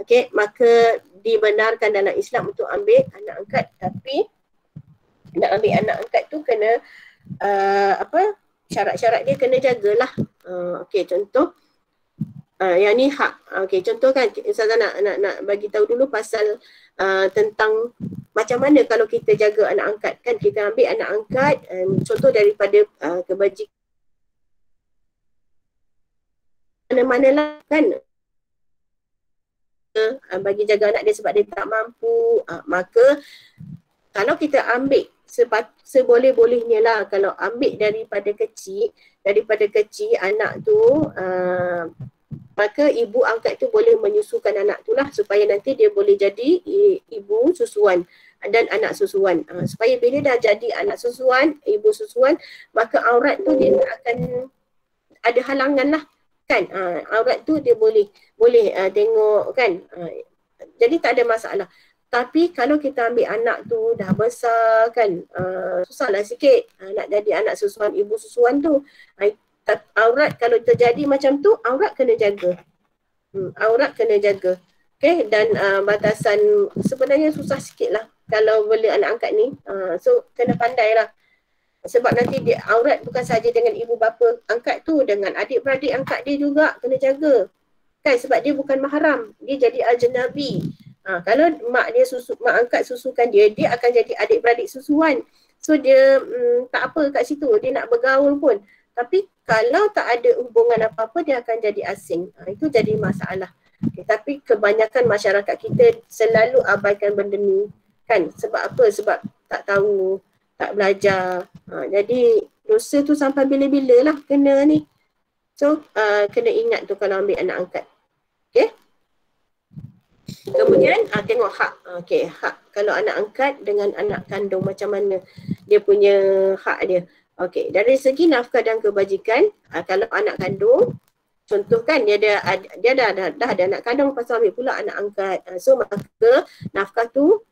Okey, maka dibenarkan dalam Islam untuk ambil anak angkat, tapi nak ambil anak angkat tu kena syarat-syarat dia kena jagalah. Okey, contoh yang ni hak. Okey, contoh kan Ustazah nak bagi tahu dulu pasal tentang macam mana kalau kita jaga anak angkat kan, kita ambil anak angkat contoh daripada kebajikan mana-mana lah kan, bagi jaga anak dia sebab dia tak mampu, maka kalau kita ambil seboleh-bolehnya lah, kalau ambil daripada kecil anak tu, maka ibu angkat tu boleh menyusukan anak tu lah supaya nanti dia boleh jadi ibu susuan dan anak susuan. Supaya bila dah jadi anak susuan, ibu susuan, maka aurat tu dia akan ada halangan lah kan. Aurat tu dia boleh tengok kan. Jadi tak ada masalah. Tapi kalau kita ambil anak tu dah besar kan, susahlah sikit nak jadi anak susuan, ibu susuan tu. Aurat kalau terjadi macam tu, aurat kena jaga. Aurat kena jaga. Okay, dan batasan sebenarnya susah sikit lah kalau boleh anak angkat ni. So kena pandai lah. Sebab nanti dia aurat bukan saja dengan ibu bapa angkat tu, dengan adik-beradik angkat dia juga kena jaga. Kan, sebab dia bukan mahram, dia jadi ajnabi. Kalau mak angkat susukan dia akan jadi adik-beradik susuan. So dia tak apa kat situ, dia nak bergaul pun. Tapi kalau tak ada hubungan apa-apa, dia akan jadi asing. Itu jadi masalah. Tapi kebanyakan masyarakat kita selalu abaikan benda ni. Kan? Sebab apa? Sebab tak tahu, tak belajar. Jadi dosa tu sampai bila-bila lah kena ni. So kena ingat tu kalau ambil anak angkat. Okay? Kemudian tengok hak. Okay, hak. Kalau anak angkat dengan anak kandung macam mana dia punya hak dia. Okay, dari segi nafkah dan kebajikan, kalau anak kandung, contoh kan dia dah ada anak kandung, pasal ambil pula anak angkat. So maka nafkah tu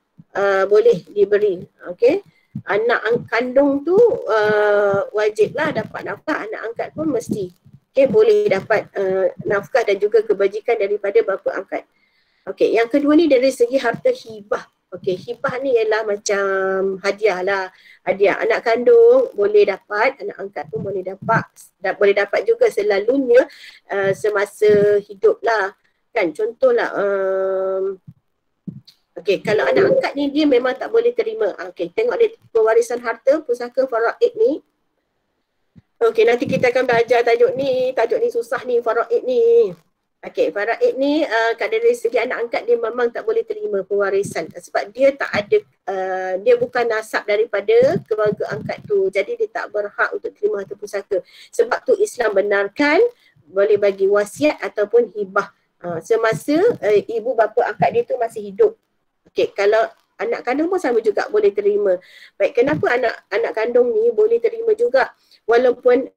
boleh diberi. Okay. Anak kandung tu wajiblah dapat nafkah, anak angkat pun mesti. Okay, boleh dapat nafkah dan juga kebajikan daripada bapa angkat. Okay, yang kedua ni dari segi harta hibah. Okay, hibah ni ialah macam hadiah lah. Hadiah anak kandung boleh dapat, anak angkat pun boleh dapat. Boleh dapat juga selalunya semasa hidup lah. Kan, contohlah okay, kalau anak angkat ni dia memang tak boleh terima. Okay, tengok dia pewarisan harta, pusaka faraid ni. Okay, nanti kita akan belajar tajuk ni susah ni, faraid ni. Okay, faraid ni dari segi anak angkat dia memang tak boleh terima pewarisan sebab dia tak ada, dia bukan nasab daripada keluarga angkat tu. Jadi dia tak berhak untuk terima harta pusaka. Sebab tu Islam benarkan boleh bagi wasiat ataupun hibah semasa ibu bapa angkat dia tu masih hidup. Okay, kalau anak kandung pun sama juga boleh terima. Baik, kenapa anak kandung ni boleh terima juga walaupun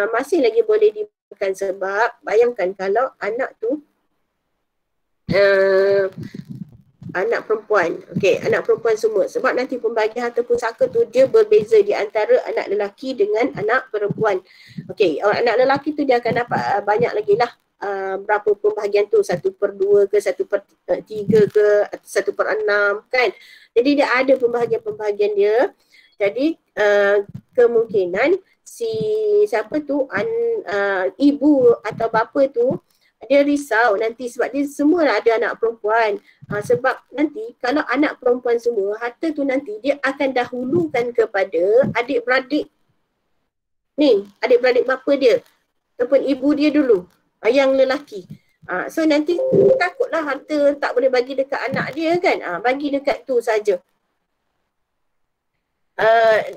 masih lagi boleh diberikan, sebab bayangkan kalau anak tu anak perempuan, okey, anak perempuan semua, sebab nanti pembagian harta pusaka tu dia berbeza di antara anak lelaki dengan anak perempuan. Okey, anak lelaki tu dia akan dapat banyak lagi lah, berapa pembahagian tu, 1/2 ke 1/3 ke 1/6 kan. Jadi dia ada pembahagian-pembahagian dia. Jadi kemungkinan si siapa tu ibu atau bapa tu dia risau nanti sebab dia semua ada anak perempuan. Sebab nanti kalau anak perempuan semua, harta tu nanti dia akan dahulukan kepada adik-beradik ni, adik-beradik bapa dia ataupun ibu dia dulu, yang lelaki. So nanti takutlah harta tak boleh bagi dekat anak dia kan, bagi dekat tu saja.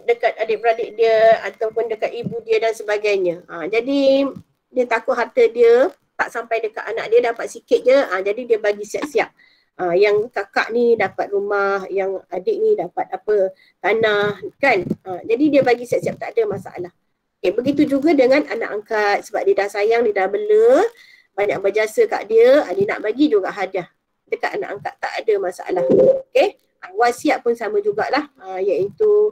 Dekat adik-beradik dia ataupun dekat ibu dia dan sebagainya. Jadi dia takut harta dia tak sampai dekat anak dia, dapat sikit je. Jadi dia bagi siap-siap. Yang kakak ni dapat rumah, yang adik ni dapat apa, tanah kan. Jadi dia bagi siap-siap, tak ada masalah. Okay, begitu juga dengan anak angkat, sebab dia dah sayang, dia dah bela, banyak berjasa kat dia, dia nak bagi juga hadiah dekat anak angkat, tak ada masalah. Okay. Wasiat pun sama jugalah, iaitu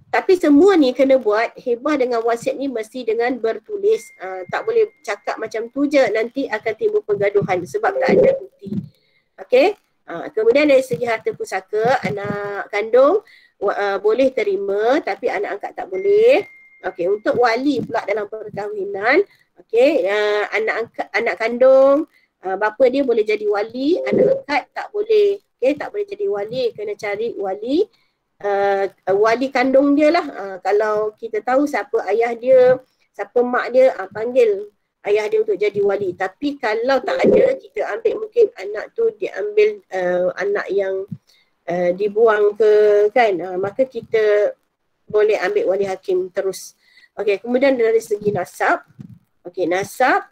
tapi semua ni kena buat, hibah dengan wasiat ni mesti dengan bertulis. Tak boleh cakap macam tu je, nanti akan timbul pergaduhan sebab tak ada bukti. Okay. Kemudian dari segi harta pusaka, anak kandung boleh terima tapi anak angkat tak boleh. Okay, untuk wali pula dalam perkahwinan, okay, anak kandung, bapa dia boleh jadi wali, anak angkat tak boleh. Okay, tak boleh jadi wali, kena cari wali, wali kandung dia lah. Kalau kita tahu siapa ayah dia, siapa mak dia, panggil ayah dia untuk jadi wali. Tapi kalau tak ada, kita ambil mungkin anak tu diambil anak yang dibuang ke kan, maka kita boleh ambil wali hakim terus. Okay, kemudian dari segi nasab, okay, nasab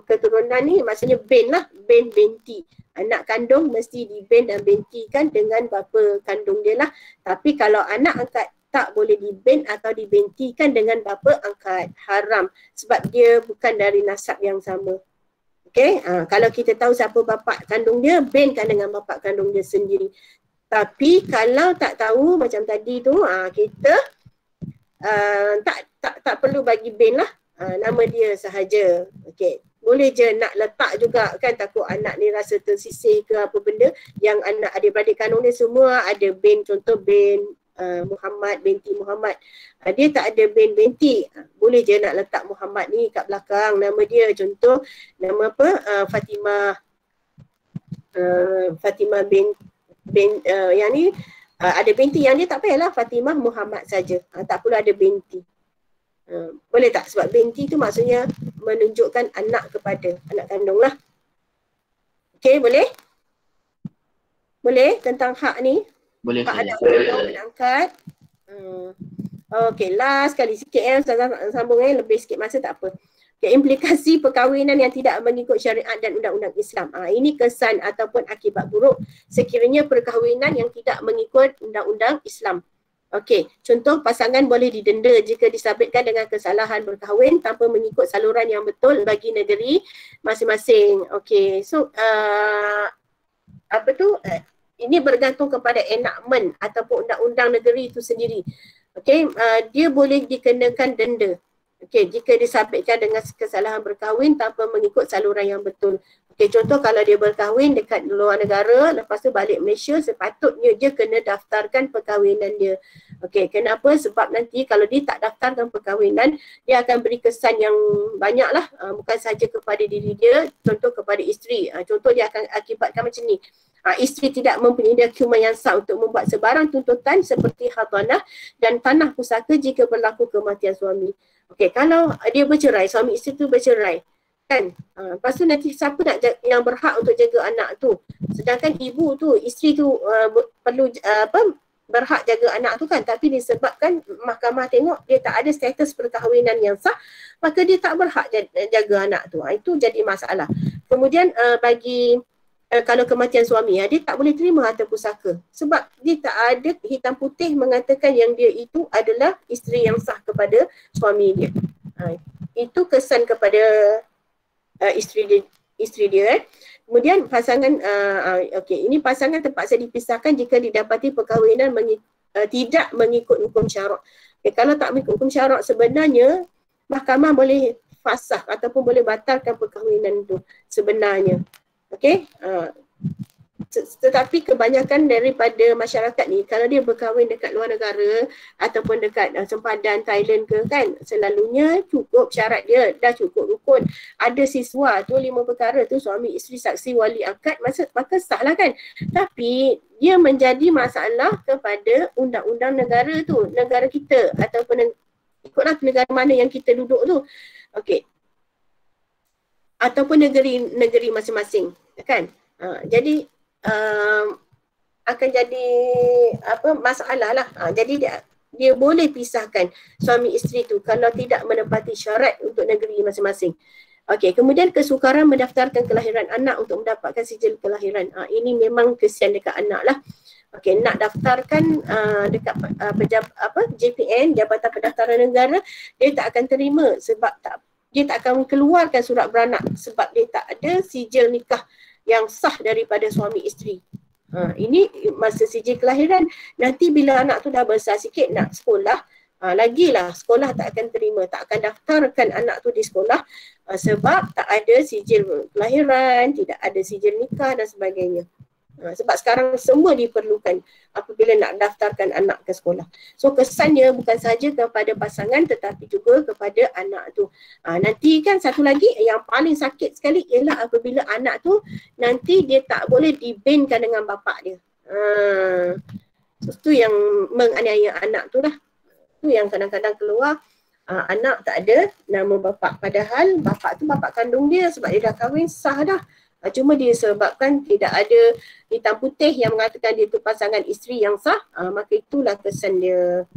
keturunan ni maksudnya bin lah, bin binti. Anak kandung mesti dibin dan bintikan dengan bapa kandung dia lah. Tapi kalau anak angkat tak boleh dibin atau dibintikan dengan bapa angkat, haram. Sebab dia bukan dari nasab yang sama. Okay, kalau kita tahu siapa bapa kandung dia, binkan dengan bapa kandung dia sendiri. Tapi kalau tak tahu macam tadi tu, kita tak perlu bagi bin lah. Nama dia sahaja. Okay. Boleh je nak letak juga kan, takut anak ni rasa tersisih ke apa benda. Yang anak adik-beradik kandung dia semua ada bin, contoh bin Muhammad, binti Muhammad. Dia tak ada bin binti. Boleh je nak letak Muhammad ni kat belakang nama dia, contoh nama apa, Fatimah bin yang ni ada binti, yang dia tak payahlah Fatimah Muhammad saja. Tak perlu ada binti. Boleh tak? Sebab binti tu maksudnya menunjukkan anak kepada anak kandung lah. Okey, boleh? Boleh tentang hak ni? Boleh. Hak anak kandung menangkat. Okey, last sekali sikit sambung lebih sikit masa tak apa. Okay, implikasi perkahwinan yang tidak mengikut syariat dan undang-undang Islam. Ini kesan ataupun akibat buruk sekiranya perkahwinan yang tidak mengikut undang-undang Islam. Okey, contoh pasangan boleh didenda jika disabitkan dengan kesalahan berkahwin tanpa mengikut saluran yang betul bagi negeri masing-masing. Okey, so ini bergantung kepada enactment ataupun undang-undang negeri itu sendiri. Okey, dia boleh dikenakan denda. Okey, jika disabitkan dengan kesalahan berkahwin tanpa mengikut saluran yang betul. Okey, contoh kalau dia berkahwin dekat luar negara, lepas tu balik Malaysia, sepatutnya dia kena daftarkan perkahwinan dia. Okey, kenapa? Sebab nanti kalau dia tak daftarkan perkahwinan, dia akan beri kesan yang banyak lah. Bukan sahaja kepada diri dia, contoh kepada isteri. Contoh dia akan akibatkan macam ni. Isteri tidak mempunyai dokumen yang sah untuk membuat sebarang tuntutan seperti khatanah dan tanah pusaka jika berlaku kematian suami. Okey, kalau dia bercerai, suami isteri tu bercerai, kan? Lepas tu nanti siapa nak yang berhak untuk jaga anak tu? Sedangkan ibu tu, isteri tu perlu berhak jaga anak tu kan, tapi disebabkan mahkamah tengok dia tak ada status perkahwinan yang sah, maka dia tak berhak jaga anak tu. Itu jadi masalah. Kemudian kalau kematian suami, dia tak boleh terima harta pusaka sebab dia tak ada hitam putih mengatakan yang dia itu adalah isteri yang sah kepada suami dia. Itu kesan kepada isteri dia. Kemudian pasangan, ini pasangan terpaksa dipisahkan jika didapati perkahwinan tidak mengikut hukum syarak. Kalau tak mengikut hukum syarak, sebenarnya mahkamah boleh fasakh ataupun boleh batalkan perkahwinan itu sebenarnya. Okey, tetapi kebanyakan daripada masyarakat ni kalau dia berkahwin dekat luar negara ataupun dekat sempadan Thailand ke kan, selalunya cukup syarat dia, dah cukup rukun. Ada siswa tu 5 perkara tu, suami, isteri, saksi, wali akad, maka sah lah kan. Tapi dia menjadi masalah kepada undang-undang negara tu, negara kita ataupun ikutlah negara mana yang kita duduk tu. Okey. Ataupun negeri masing-masing, kan? Jadi akan jadi masalah lah. Jadi dia boleh pisahkan suami isteri tu kalau tidak menepati syarat untuk negeri masing-masing. Okey, kemudian kesukaran mendaftarkan kelahiran anak untuk mendapatkan sijil kelahiran. Ini memang kesian dekat anak lah. Okey, nak daftarkan dekat JPN, Jabatan Pendaftaran Negara, dia tak akan terima sebab dia tak akan keluarkan surat beranak sebab dia tak ada sijil nikah yang sah daripada suami isteri. Ini masa sijil kelahiran. Nanti bila anak tu dah besar sikit nak sekolah, lagilah sekolah tak akan terima, tak akan daftarkan anak tu di sekolah sebab tak ada sijil kelahiran, tidak ada sijil nikah dan sebagainya. Sebab sekarang semua diperlukan apabila nak daftarkan anak ke sekolah. So kesannya bukan sahaja kepada pasangan tetapi juga kepada anak tu. Nanti kan satu lagi yang paling sakit sekali ialah apabila anak tu nanti dia tak boleh dibankan dengan bapak dia. So tu yang menganiaya anak tu lah. Tu yang kadang-kadang keluar anak tak ada nama bapak, padahal bapak tu bapak kandung dia sebab dia dah kahwin sah dah. Cuma dia sebabkan tidak ada hitam putih yang mengatakan dia tu pasangan isteri yang sah, maka itulah kesan dia.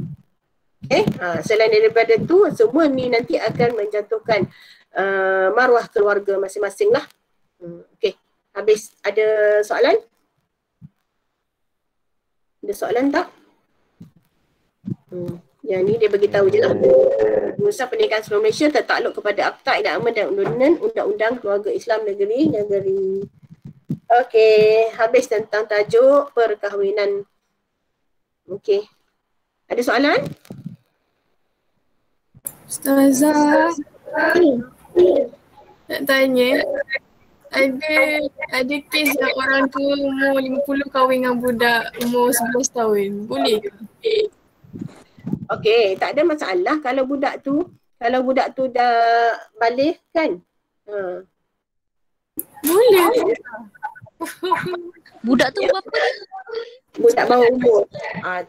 Okay? Selain daripada tu, semua ni nanti akan menjatuhkan maruah keluarga masing-masing lah. Okay, habis. Ada soalan? Ada soalan tak? Yang ni dia beritahu je lah. Pengurusan Pernikahan Seluruh Malaysia tertakluk kepada Akta Idam dan Undang-Undang Keluarga Islam Negeri. Okey, habis tentang tajuk perkahwinan. Okey. Ada soalan? Ustazah, nak tanya, ada kes yang orang tua umur 50 kahwin dengan budak umur 11 tahun. Boleh ke? Okey, tak ada masalah kalau budak tu dah balik kan. Boleh. Budak tu berapa ni? Budak bawah umur.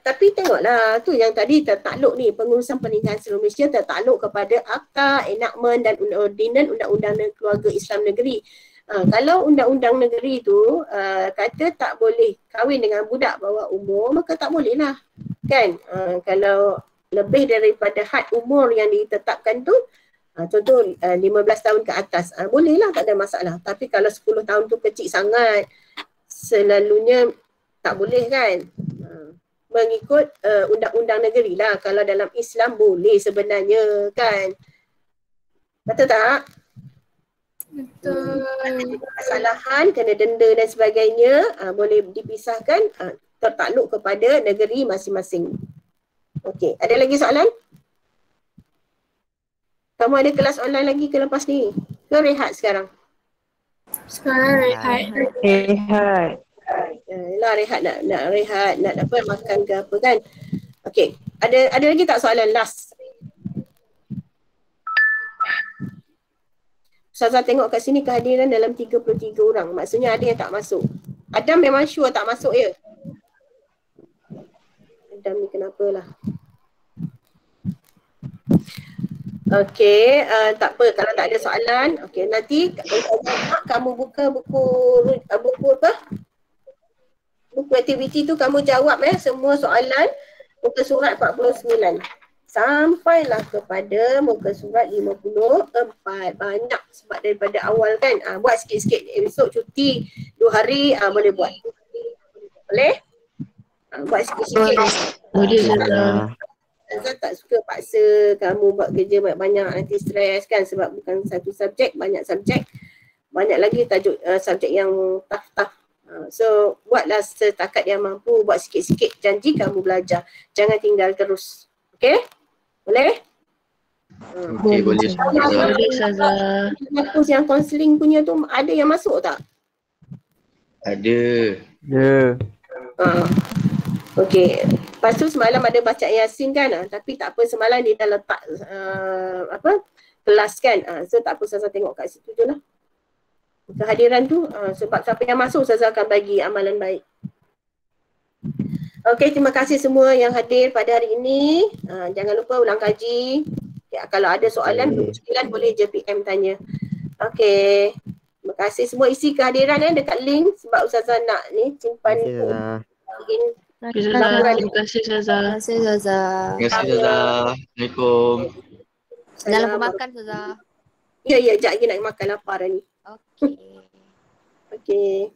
Tapi tengoklah tu yang tadi tertakluk ni, pengurusan pernikahan seluruh Malaysia tertakluk kepada Akta, Enakmen dan Ordinan Undang-Undang Keluarga Islam Negeri. Kalau undang-undang negeri tu kata tak boleh kahwin dengan budak bawah umur, maka tak boleh lah. Kan? Kalau lebih daripada had umur yang ditetapkan tu, contoh 15 tahun ke atas, boleh lah, tak ada masalah. Tapi kalau 10 tahun tu kecil sangat, selalunya tak boleh kan. Mengikut undang-undang negeri lah. Kalau dalam Islam boleh sebenarnya kan. Betul tak? Betul. Kesalahan, kena denda dan sebagainya, boleh dipisahkan, tertakluk kepada negeri masing-masing. Okey, ada lagi soalan? Kamu ada kelas online lagi ke lepas ni? Ke rehat sekarang? Sekarang rehat. Lah rehat, nak rehat, nak apa, makan ke apa kan. Okey, ada lagi tak soalan last? Ustazah tengok kat sini kehadiran dalam 33 orang. Maksudnya ada yang tak masuk. Adam memang sure tak masuk ya? Adam ni kenapalah. Okey, tak apa kalau tak ada soalan. Okey, nanti kamu buka buku apa? Buku aktiviti tu kamu jawab semua soalan muka surat 49. Sampailah kepada muka surat 54. Banyak sebab daripada awal kan. Buat sikit-sikit. Esok cuti 2 hari boleh buat. Boleh? Buat sikit-sikit. Boleh Ustazah. Ustazah tak suka paksa kamu buat kerja banyak-banyak, nanti stres kan, sebab bukan satu subjek, banyak subjek. Banyak lagi tajuk subjek yang tough. So buatlah setakat yang mampu, buat sikit-sikit. Janji kamu belajar. Jangan tinggal terus. Okay? Boleh? Okey, boleh Ustazah. Boleh Ustazah. Fokus yang counselling punya tu ada yang masuk tak? Ada. Ya. Okey. Lepas tu semalam ada baca Yasin kan, tapi tak apa, semalam dia dah letak kelas kan. So tak apa, Ustazah tengok kat situ je lah. Kehadiran tu, sebab siapa yang masuk Ustazah akan bagi amalan baik. Okey, terima kasih semua yang hadir pada hari ini. Jangan lupa ulang kaji. Kalau ada soalan, boleh je PM tanya. Okey. Terima kasih semua, isi kehadiran dekat link sebab Ustazah nak ni simpan. Terima kasih Ustazah. Terima kasih Ustazah. Terima kasih Ustazah. Assalamualaikum. Jangan lupa makan Ustazah. Ya, sekejap lagi nak makan, lapar ni. Okey. Okey.